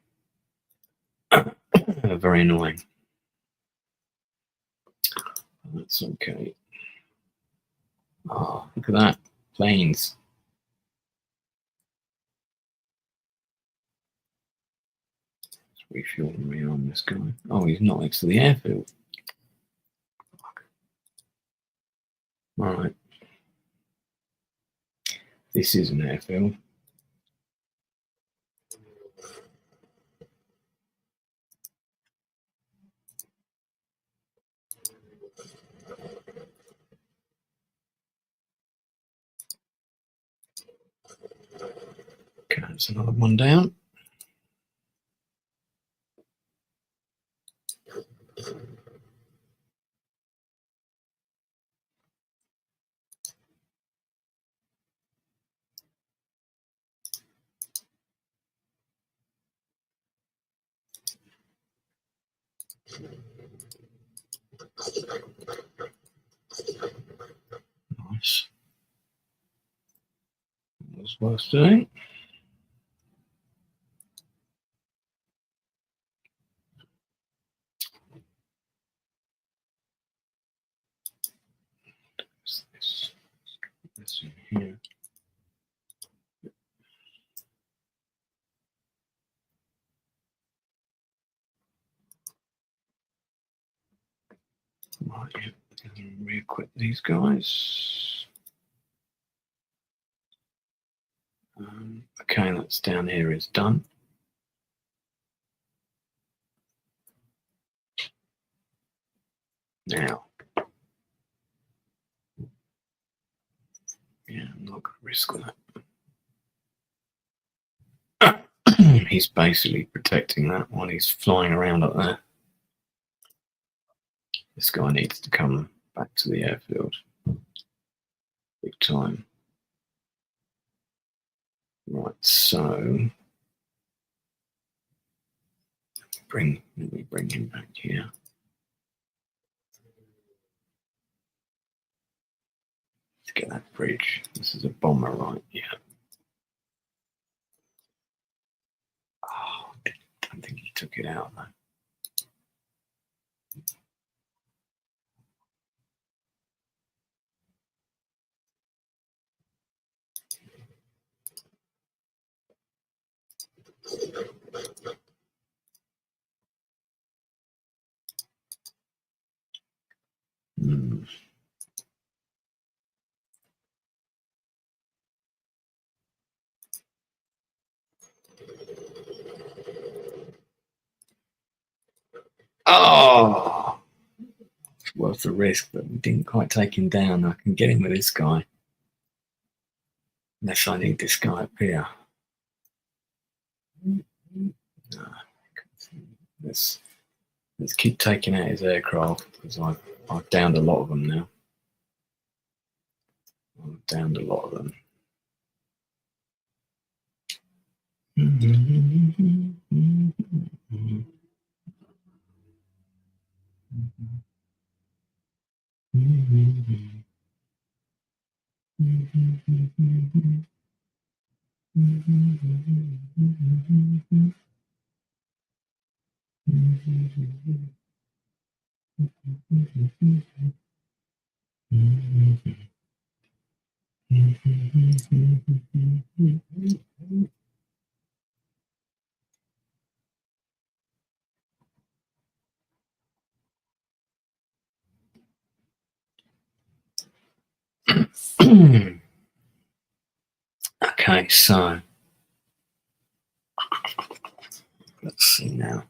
Very annoying. That's okay. Oh, look at that. Planes. Let's refuel and rearm this guy. Oh, he's not next to the airfield. Alright. This is an airfield. That's another one down. Nice. That was worth doing. This in here. Right, re-equip these guys. Okay, that's down here is done. Now, yeah, I'm not going to risk that. He's basically protecting that while he's flying around up there. This guy needs to come back to the airfield. Big time. Right, so let me bring him back here. Let's get that bridge. This is a bomber, right? Yeah. Oh, I don't think he took it out though. Oh, it's worth the risk, but we didn't quite take him down. I can get him with this guy. Unless I need this guy up here. No. Let's keep taking out his aircraft because I've downed a lot of them now. I've downed a lot of them. Okay, so let's see now.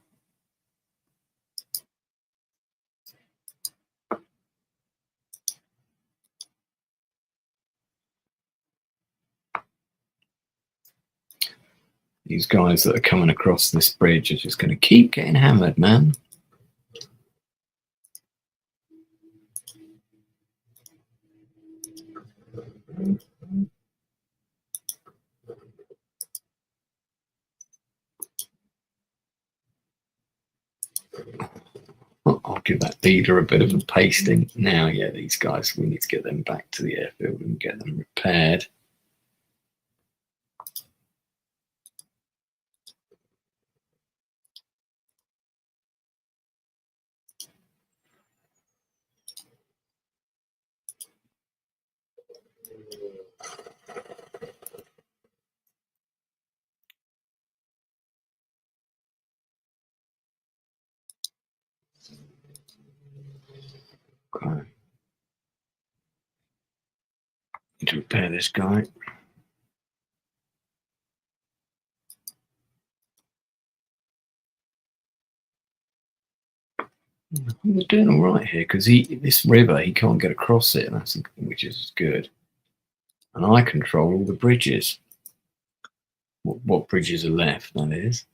These guys that are coming across this bridge are just going to keep getting hammered, man. I'll give that leader a bit of a pasting. Now, yeah, these guys, we need to get them back to the airfield and get them repaired. Okay. Need to repair this guy. We're doing all right here because this river he can't get across it, which is good. And I control all the bridges. what bridges are left, that is.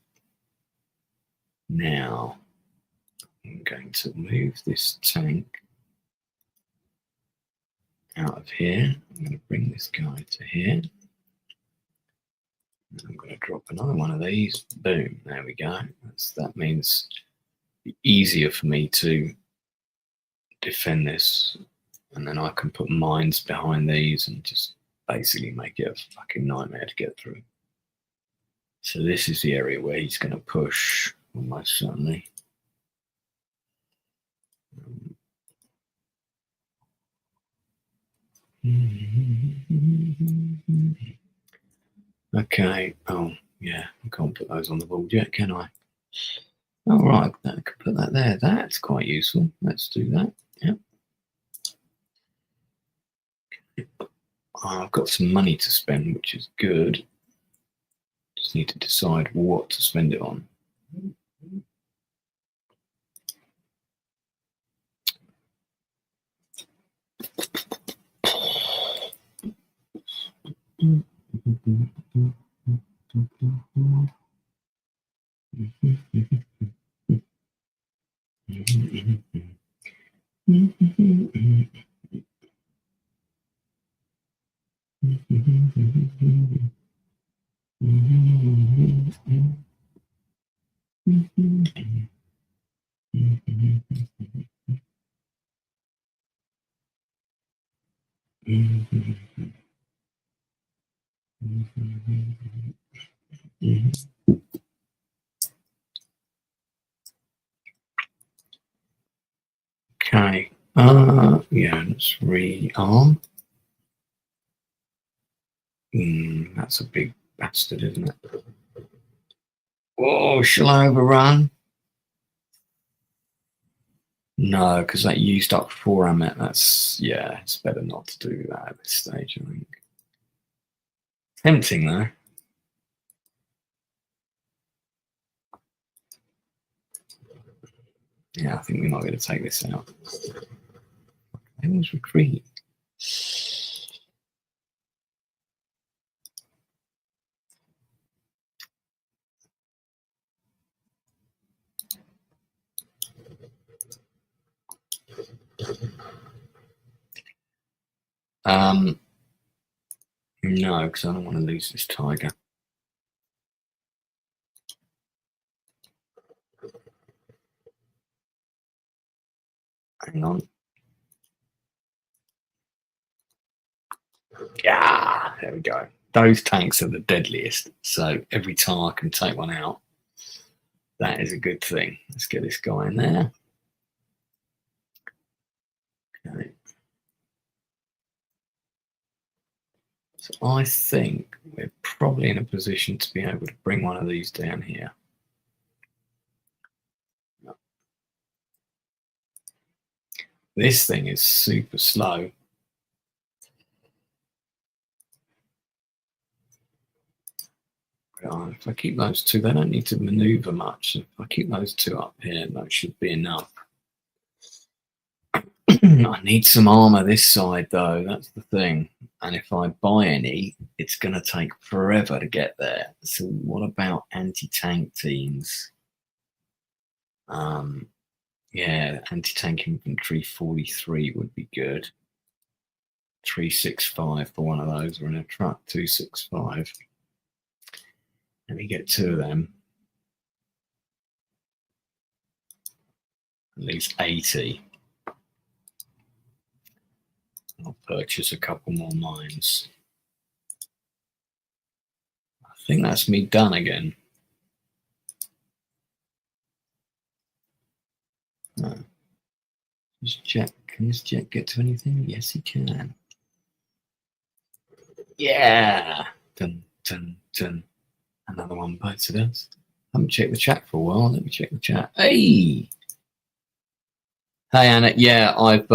Now, I'm going to move this tank out of here. I'm going to bring this guy to here. I'm going to drop another one of these. Boom, there we go. That means it's easier for me to defend this. And then I can put mines behind these and just basically make it a fucking nightmare to get through. So this is the area where he's going to push, almost certainly. Okay. Oh, yeah. I can't put those on the board yet, can I? All right. I can put that there. That's quite useful. Let's do that. Yep. I've got some money to spend, which is good. Just need to decide what to spend it on. Okay. Yeah, let's rearm. That's a big bastard, isn't it? Oh, shall I overrun? No, because that used up 4 ammo. That's, yeah, it's better not to do that at this stage, I think. Tempting, though. Yeah, I think we might be able to take this out. It was retreat. No, because I don't want to lose this tiger. Hang on. Yeah, there we go. Those tanks are the deadliest. So every time I can take one out, that is a good thing. Let's get this guy in there. Okay. So I think we're probably in a position to be able to bring one of these down here. This thing is super slow. If I keep those two, they don't need to maneuver much. If I keep those two up here, that should be enough. I need some armor this side, though. That's the thing. And if I buy any, it's going to take forever to get there. So what about anti-tank teams? Yeah, anti-tank infantry 43 would be good. 365 for one of those, or in a truck 265. Let me get 2 of them. At least 80. I'll purchase a couple more mines. I think that's me done again. No. Just check. Can this jet get to anything? Yes, he can. Yeah. Dun, dun, dun. Another one bites at us. I haven't checked the chat for a while. Let me check the chat. Hey. Hey, Anna. Yeah, I've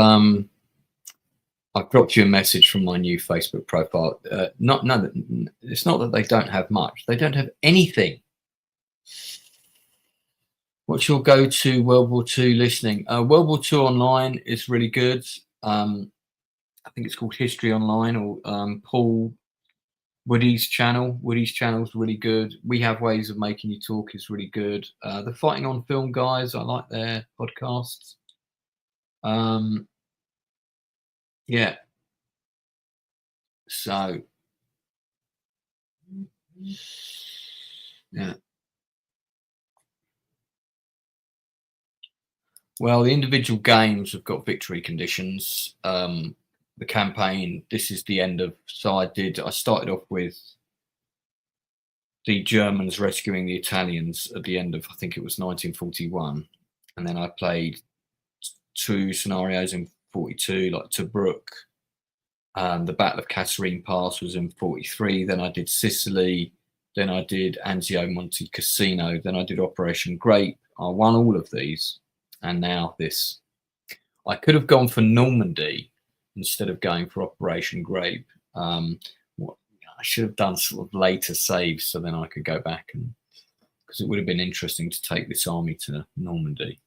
dropped you a message from my new Facebook profile. It's not that they don't have much. They don't have anything. What's your go-to World War II listening? World War II Online is really good. I think it's called History Online, or Paul Woody's channel. Woody's channel is really good. We Have Ways of Making You Talk is really good. The Fighting on Film guys, I like their podcasts. Yeah. So, yeah. Well, the individual games have got victory conditions. The campaign, this is the end of. So I started off with the Germans rescuing the Italians at the end of, I think it was 1941, and then I played 2 scenarios in 42, like Tobruk. The Battle of Kasserine Pass was in 43. Then I did Sicily. Then I did Anzio Monte Cassino. Then I did Operation Grape. I won all of these, and now this. I could have gone for Normandy instead of going for Operation Grape. I should have done sort of later saves so then I could go back, and because it would have been interesting to take this army to Normandy.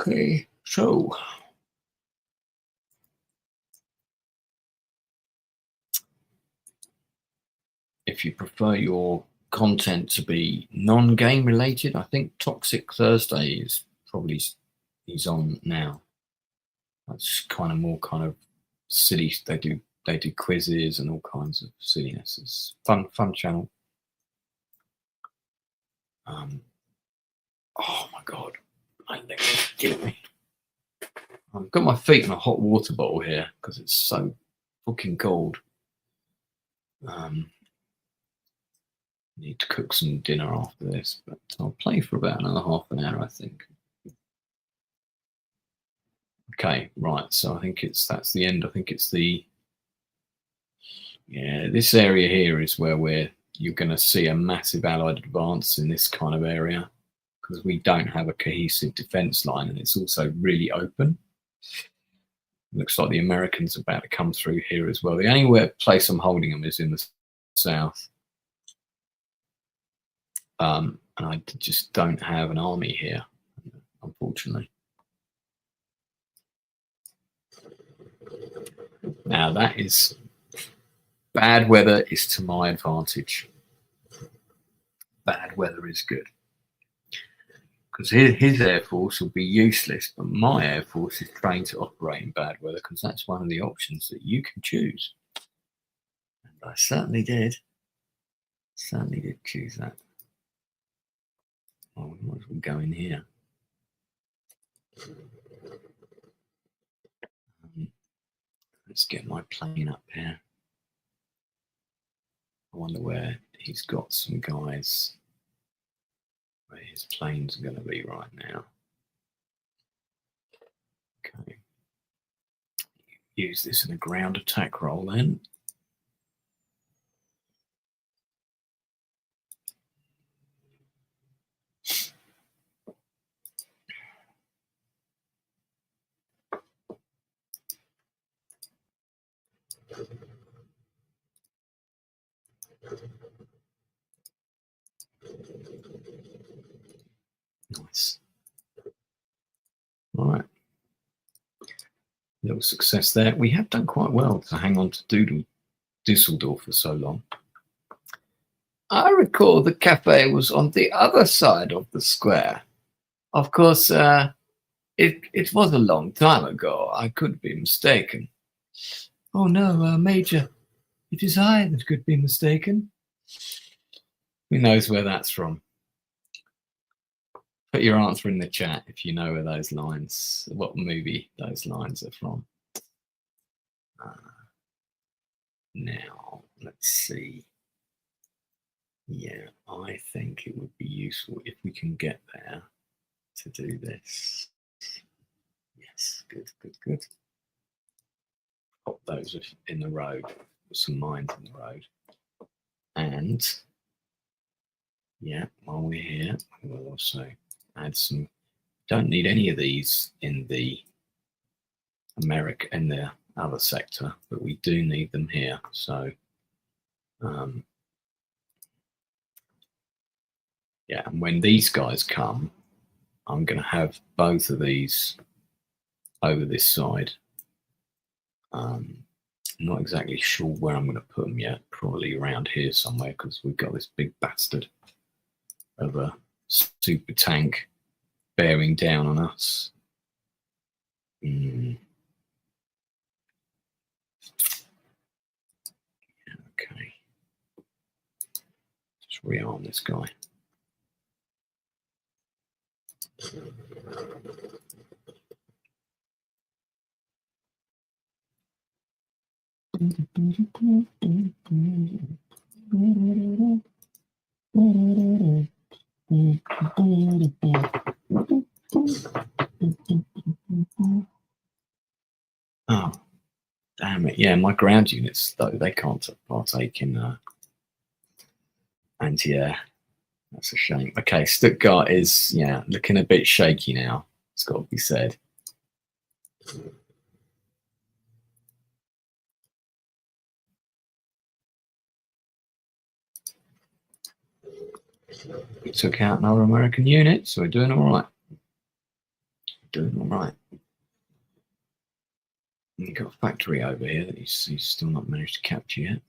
Okay, so if you prefer your content to be non-game related, I think Toxic Thursday is probably he's on now. That's kind of more kind of silly. They do quizzes and all kinds of silliness. It's fun channel. Oh my god, killing me. I've got my feet in a hot water bottle here because it's so fucking cold. Need to cook some dinner after this, but I'll play for about another half an hour, I think. Okay, right. So I think that's the end. I think it's this area here is where you're going to see a massive Allied advance in this kind of area because we don't have a cohesive defense line, and it's also really open. Looks like the Americans are about to come through here as well. The only place I'm holding them is in the south. And I just don't have an army here, unfortunately. Now that is bad weather is to my advantage. Bad weather is good. Because his air force will be useless, but my air force is trained to operate in bad weather because that's one of the options that you can choose. And I certainly did. Certainly did choose that. Oh, we might as well go in here. Let's get my plane up here. I wonder where he's got some guys. Where his planes are going to be right now. Okay. Use this in a ground attack roll then. Nice. All right. Little success there. We have done quite well to hang on to Dusseldorf for so long. I recall the cafe was on the other side of the square. Of course, it was a long time ago. I could be mistaken. Oh no, Major. It is I that could be mistaken. Who knows where that's from? Put your answer in the chat if you know where those lines, what movie those lines are from. Now, let's see. Yeah, I think it would be useful if we can get there to do this. Yes, good. Pop those in the road, put some mines in the road. And yeah, while we're here, we'll also add some. Don't need any of these in the other sector, but we do need them here. So yeah, and when these guys come, I'm going to have both of these over this side. I'm not exactly sure where I'm going to put them yet. Probably around here somewhere, because we've got this big bastard of a super tank bearing down on us. Okay. Just rearm this guy. Oh, damn it. Yeah, my ground units, though, they can't partake in anti-air. That's a shame. Okay, Stuttgart is, yeah, looking a bit shaky now. It's got to be said. We took out another American unit, so we're doing all right. Doing all right. We've got a factory over here that he's still not managed to capture yet.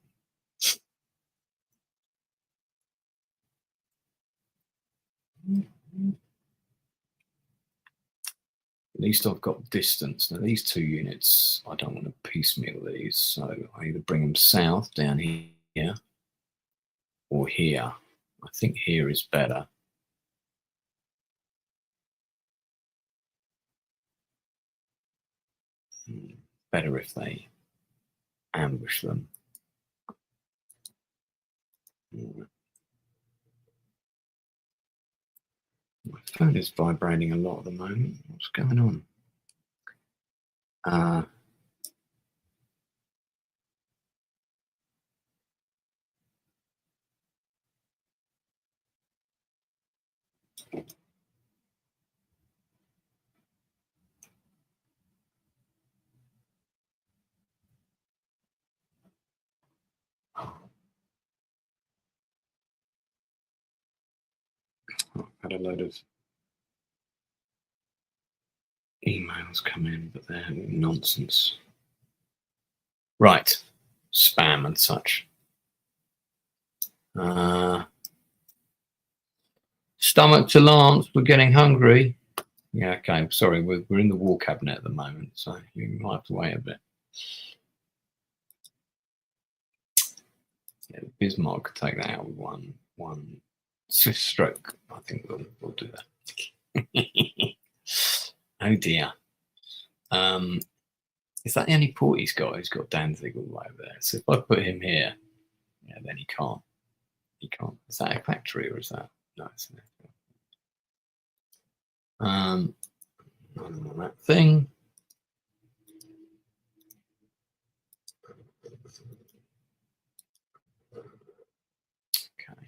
At least I've got distance. Now these two units, I don't want to piecemeal these, so I either bring them south down here or here. I think here is better. Better if they ambush them. My phone is vibrating a lot at the moment. What's going on? I've had a load of emails come in, but they're nonsense. Right, spam and such. Stomach to Lance, we're getting hungry. Yeah, okay, sorry, we're in the war cabinet at the moment, so you might have to wait a bit. Yeah, Bismarck could take that out with one swift stroke. I think we'll do that. Oh dear. Is that the only port he's got? He's got Danzig all the way over there. So if I put him here, yeah, then he can't. He can't. Is that a factory or is that? No, it's an that thing. Okay.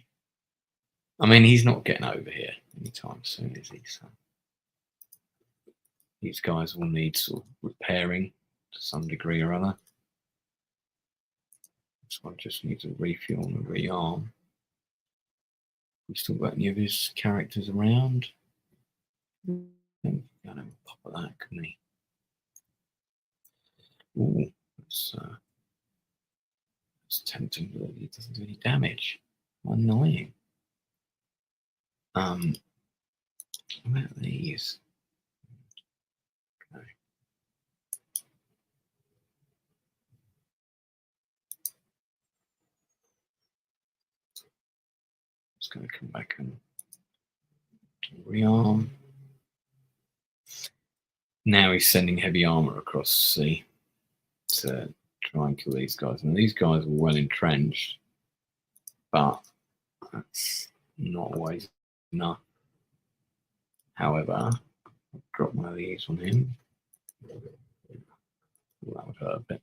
I mean, he's not getting over here anytime soon, is he? So these guys will need sort of repairing to some degree or other. So I just need to refuel and rearm. We still got any of his characters around? I don't pop at that, couldn't he? Ooh, that's tempting, but it doesn't do any damage. Annoying. What about these? Okay. Just going to come back and rearm. Now he's sending heavy armor across the sea to try and kill these guys. And these guys are well entrenched, but that's not always enough. However, I'll drop one of these on him. Well, that would hurt a bit.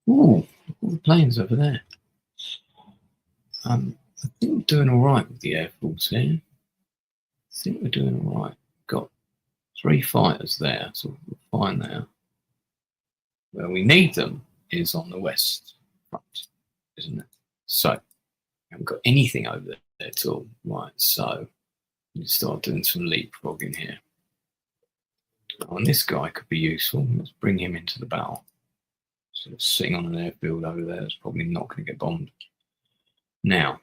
Ooh, all the planes over there. I think I'm doing all right with the air force here. think we're doing all right. Got 3 fighters there, so we're fine there. Where we need them is on the west front, isn't it? So, we haven't got anything over there at all. Right, so we start doing some leapfrogging here. Oh, and this guy could be useful. Let's bring him into the battle. So sitting on an airfield over there is probably not going to get bombed. Now,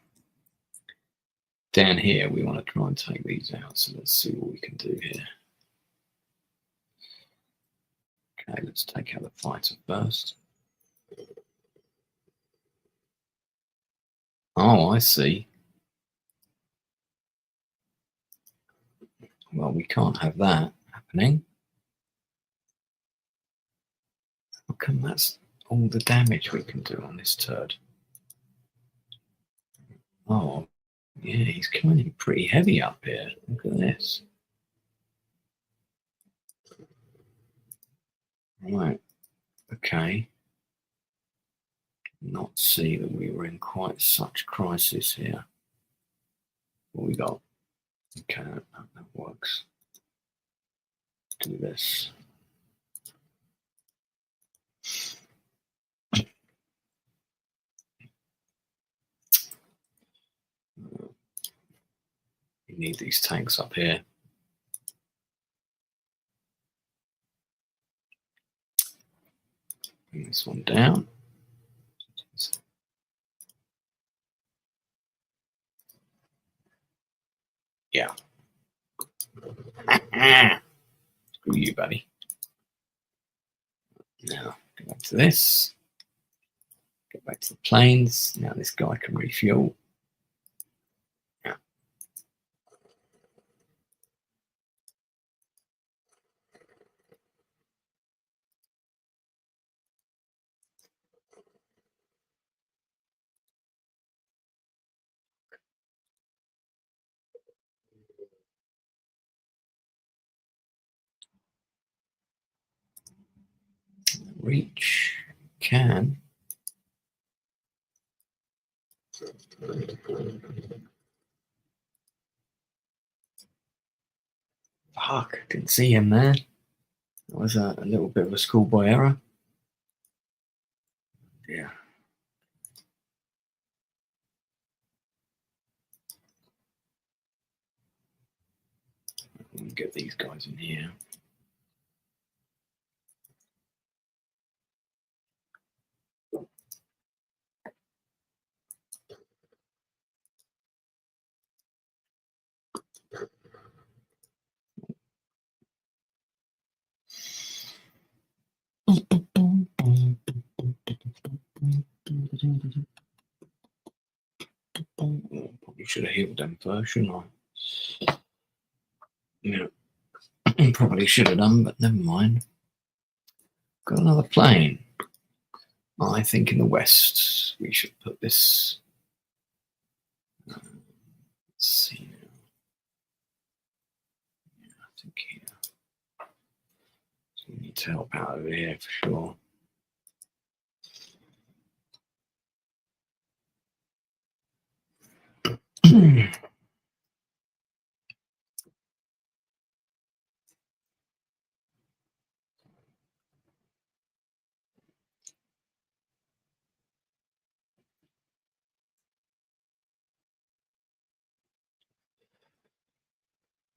down here, we want to try and take these out. So let's see what we can do here. Okay, let's take out the fighter first. Oh, I see. Well, we can't have that happening. How come that's all the damage we can do on this turd? Oh, yeah, he's coming in pretty heavy up here. Look at this. Right. Okay. Not see that we were in quite such crisis here. What we got? Okay, that works. Do this. We need these tanks up here. Bring this one down. Yeah. Screw you, buddy. Now, go back to this. Get back to the planes. Now this guy can refuel. Yeah. Reach can. Fuck, didn't see him there. That was a little bit of a schoolboy error. Yeah. Let me get these guys in here. Probably should have healed them first, shouldn't I? Yeah. Probably should have done, but never mind. Got another plane. I think in the west we should put this. Let's see now. Yeah, I think here. So we need to help out over here for sure.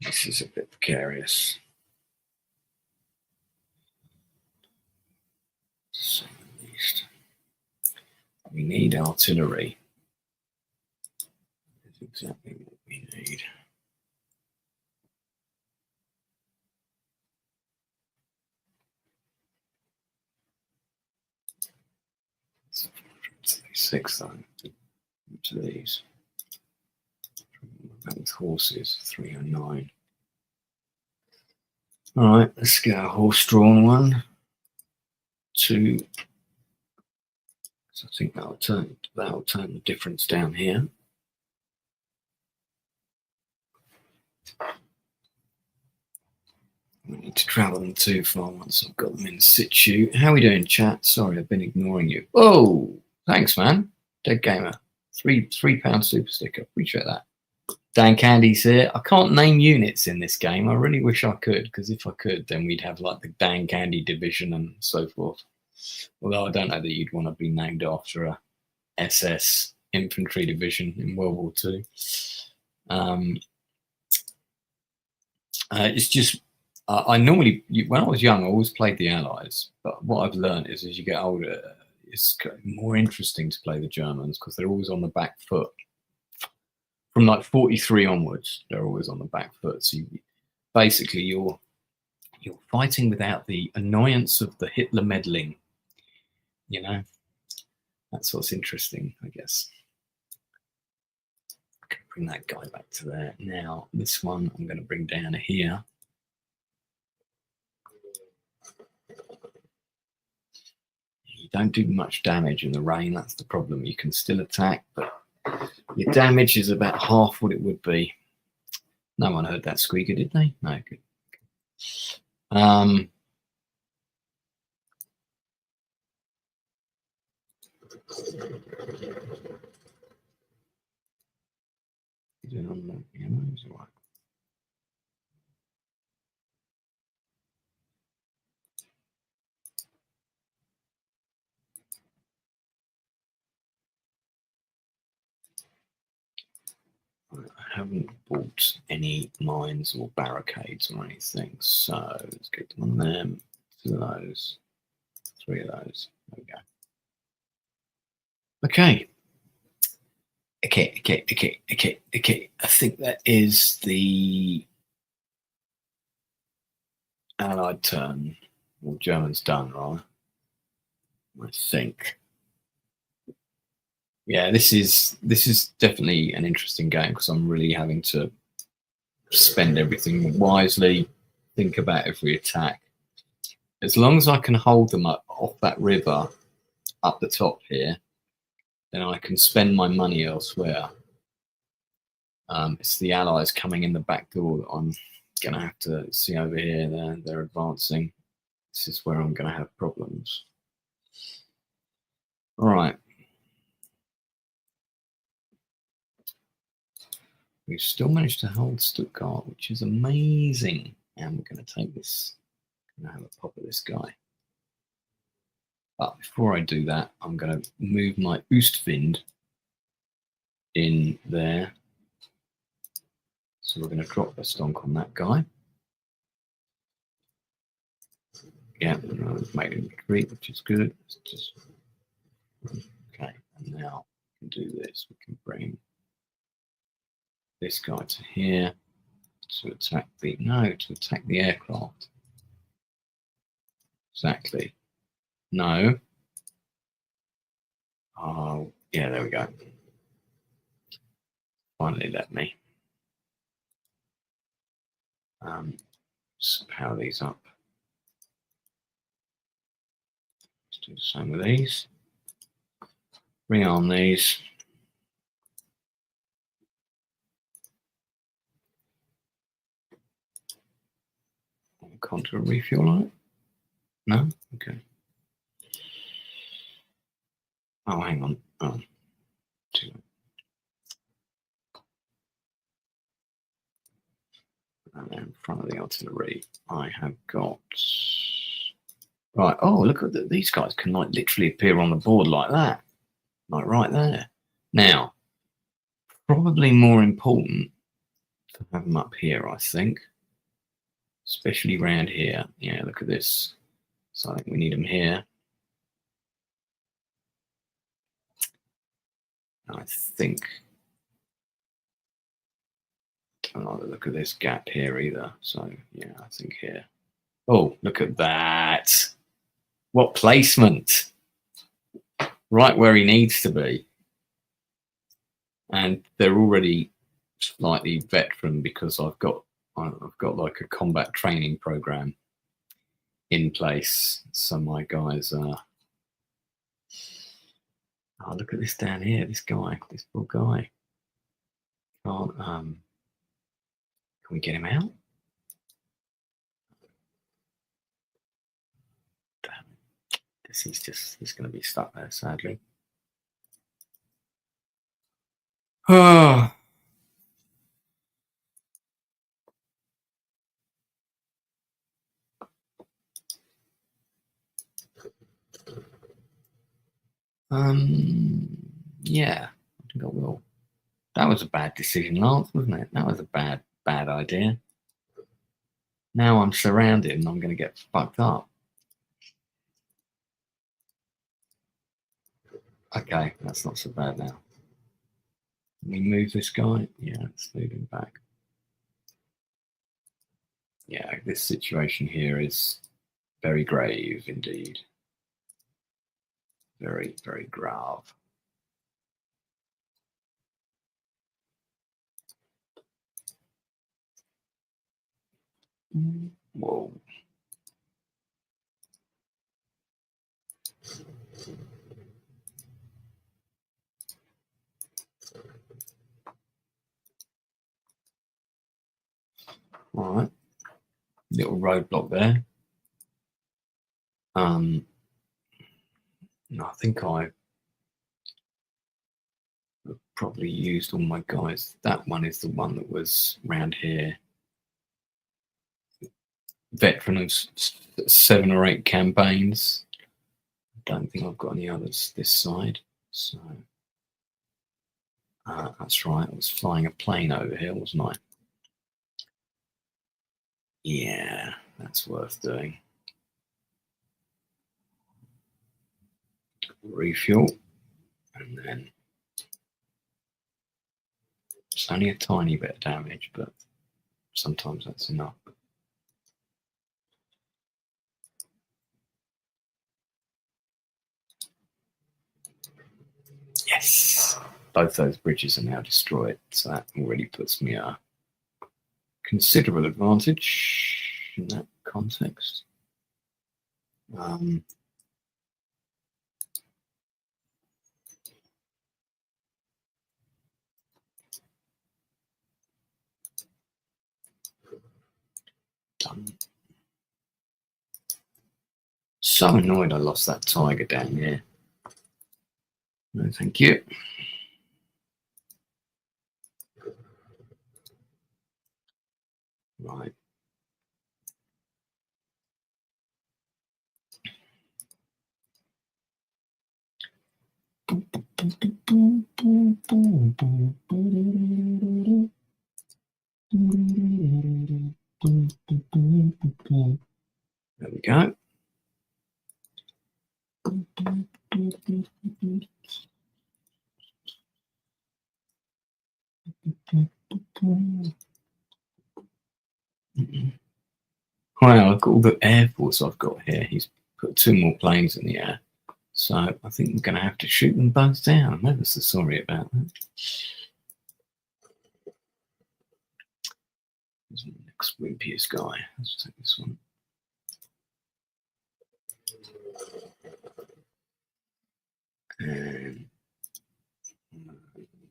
This is a bit precarious. So at least we need artillery. That's exactly what we need. So 36 then. Each of these. With horses, 309. All right, let's get a horse-drawn one. 2. So I think that'll turn the difference down here. I don't need to travel them too far once I've got them in situ. How are we doing, chat? Sorry, I've been ignoring you. Oh, thanks, man. Dead Gamer. £3 super sticker. Appreciate that. Dan Candy's here. I can't name units in this game. I really wish I could, because if I could, then we'd have like the Dan Candy division and so forth. Although I don't know that you'd want to be named after a SS infantry division in World War II. It's just, I normally, when I was young, I always played the Allies. But what I've learned is as you get older, it's more interesting to play the Germans because they're always on the back foot. From like 43 onwards, they're always on the back foot. So basically, you're fighting without the annoyance of the Hitler meddling. You know, that's what's interesting, I guess. I can bring that guy back to there. Now, this one I'm going to bring down here. You don't do much damage in the rain. That's the problem. You can still attack, but your damage is about half what it would be. No one heard that squeaker, did they? No, good. Is it on the ammos or what? I haven't bought any mines or barricades or anything, so let's get them on them. 2 of those, 3 of those. There we go. Okay. Okay. I think that is the Allied turn. Well, German's done, right? I think. Yeah, this is definitely an interesting game because I'm really having to spend everything wisely, think about every attack. As long as I can hold them up off that river up the top here, then I can spend my money elsewhere. It's the Allies coming in the back door that I'm going to have to see over here. They're advancing. This is where I'm going to have problems. All right. We've still managed to hold Stuttgart, which is amazing. And we're going to take this, I'm going to have a pop at this guy. But before I do that, I'm going to move my Ostwind in there. So we're going to drop a stonk on that guy. Yeah, we've made him retreat, which is good. Okay, and now we can do this. We can bring this guy to here to attack the aircraft. Exactly. No. Oh, yeah, there we go. Finally let me. Just power these up. Let's do the same with these. Bring on these. Can't do a refuel on it? No? Okay. Oh, hang on. Oh. And in front of the artillery, I have got... Right. Oh, look at these guys can like literally appear on the board like that. Like right there. Now, probably more important to have them up here, I think. Especially around here. Yeah, look at this. So I think we need them here. I think... I don't like the look at this gap here either. So, yeah, I think here. Oh, look at that. What placement. Right where he needs to be. And they're already slightly veteran because I've got like a combat training program in place. So my guys are... Oh, look at this down here. This guy, this poor guy. Can't, can we get him out? Damn. Guess he's going to be stuck there, sadly. Oh. Yeah, I think I will. That was a bad decision, Lance, wasn't it? That was a bad idea. Now I'm surrounded and I'm going to get fucked up. Okay, that's not so bad now. Can we move this guy? Yeah, let's move him back. Yeah, this situation here is very grave indeed. Very, very grave. Whoa. All right. Little roadblock there. I think I probably used all my guys. That one is the one that was round here. Veteran of 7 or 8 campaigns. I don't think I've got any others this side. So that's right. I was flying a plane over here, wasn't I? Yeah, that's worth doing. Refuel, and then it's only a tiny bit of damage, but sometimes that's enough. Yes, both those bridges are now destroyed, so that already puts me at a considerable advantage in that context. Done. So annoyed I lost that tiger down here. No, thank you. Right. There we go. Wow, look at all the Air Force I've got here. He's put 2 more planes in the air. So I think we're going to have to shoot them both down. I'm ever so sorry about that. Who's the next wimpiest guy? Let's take this one. And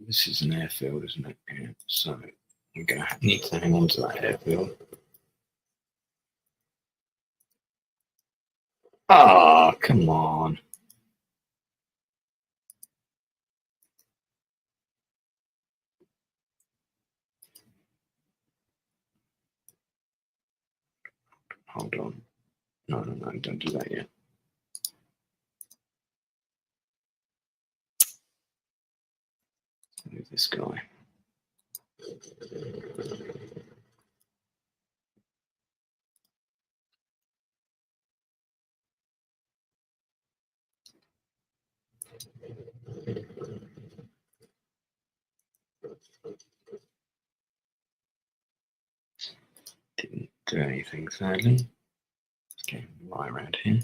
this is an airfield, isn't it? Yeah. So we're going to need to hang on to that airfield. Ah, come on. Hold on. No, don't do that yet. Move this guy. Didn't do anything, sadly. Let's get right around here.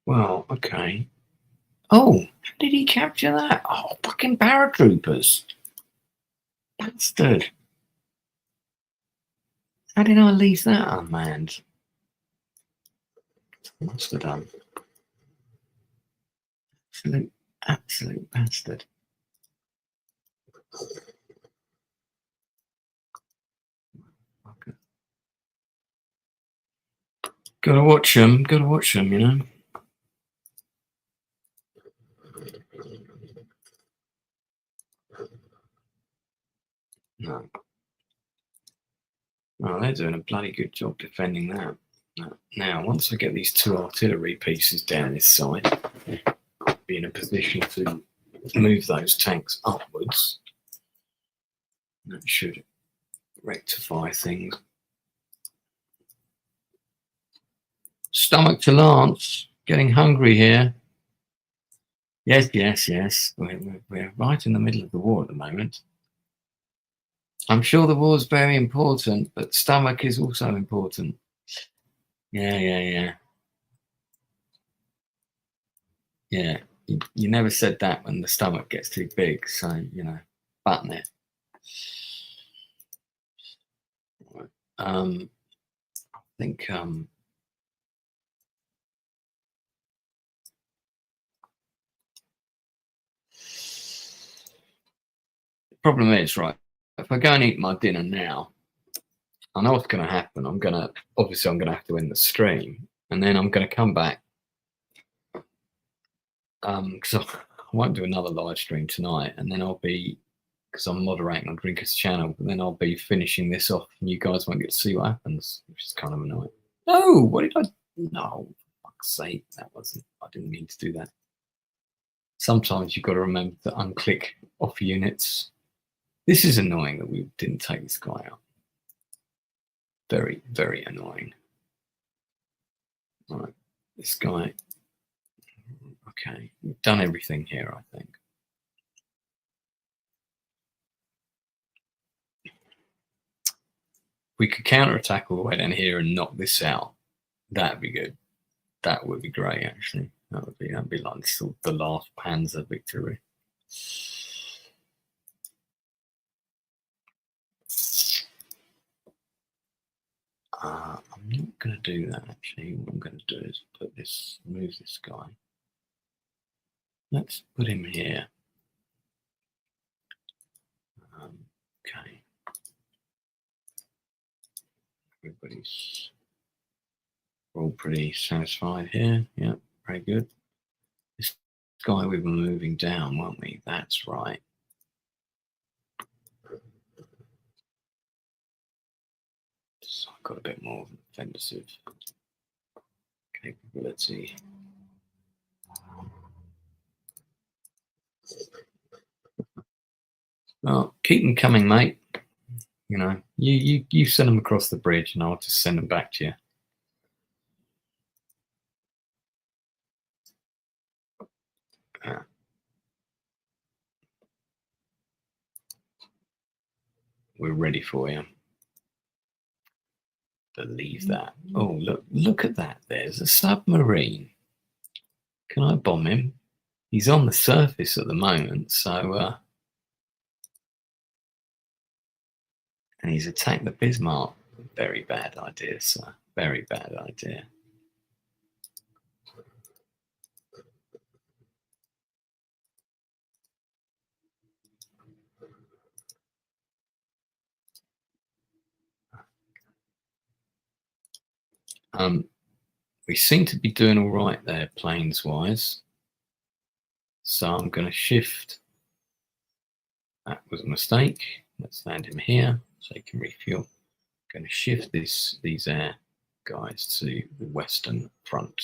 Well, okay. Oh, how did he capture that? Oh, fucking paratroopers. Bastard. How did I leave that unmanned? Must have done. Absolute bastard. Okay. Gotta watch them, you know. No. Oh, they're doing a bloody good job defending that. Now, once I get these 2 artillery pieces down this side, I'll be in a position to move those tanks upwards. That should rectify things. Stomach to Lance, getting hungry here. Yes. We're right in the middle of the war at the moment. I'm sure the war is very important, but stomach is also important. Yeah. Yeah, you never said that when the stomach gets too big, so, button it. I think the problem is, right, if I go and eat my dinner now, I know what's going to happen. I'm going to have to end the stream, and then I'm going to come back because I won't do another live stream tonight, and then I'll be, because I'm moderating on Drinkers channel, but then I'll be finishing this off and you guys won't get to see what happens, which is kind of annoying. No, what did I? No, for fuck's sake, I didn't mean to do that. Sometimes you've got to remember to unclick off units. This is annoying that we didn't take this guy out. Very, very annoying. All right, this guy. Okay, we've done everything here, I think. We could counterattack all the way down here and knock this out. That'd be good. That would be great, actually. That'd be like the last Panzer victory. I'm not going to do that, actually. What I'm going to do is move this guy. Let's put him here. Okay. Everybody's all pretty satisfied here. Yeah, very good. This guy we were moving down, weren't we? That's right. So I've got a bit more offensive capability. Well, keep them coming, mate. You send them across the bridge and I'll just send them back to you. We're ready for you. Believe that. Oh, look at that. There's a submarine. Can I bomb him? He's on the surface at the moment, so and he's attacked the Bismarck. Very bad idea, sir. Very bad idea. We seem to be doing all right there, planes-wise. So I'm going to shift. That was a mistake. Let's land him here so he can refuel. I'm going to shift these air guys to the western front.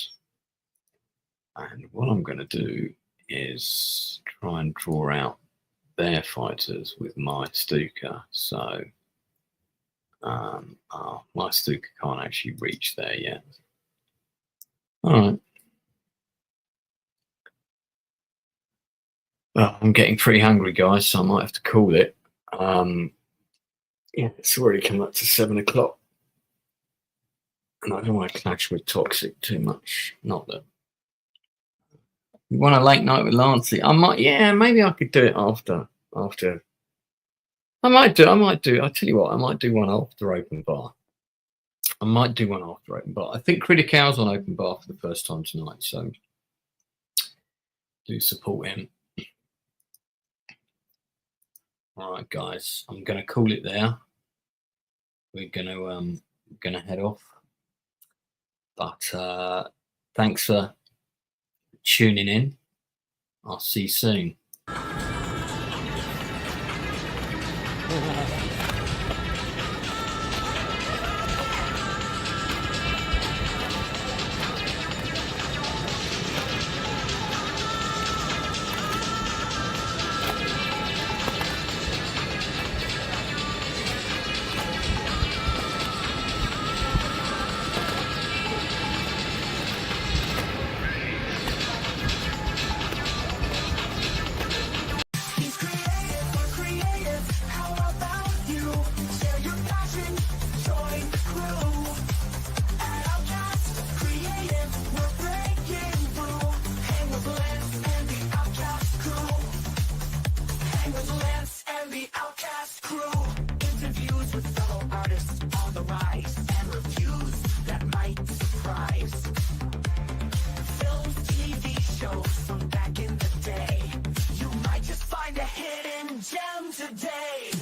And what I'm going to do is try and draw out their fighters with my Stuka. So my Stuka can't actually reach there yet. All right. Well, I'm getting pretty hungry, guys, so I might have to call it. Yeah, it's already come up to 7 o'clock. And I don't want to clash with Toxic too much. Not that. You want a late night with Lancey? I might, yeah, maybe I could do it after. I might do. I tell you what, I might do one after open bar. I think Critical's on open bar for the first time tonight, so do support him. All right, guys, I'm going to call it there. We're going to head off. But thanks for tuning in. I'll see you soon. Gem today.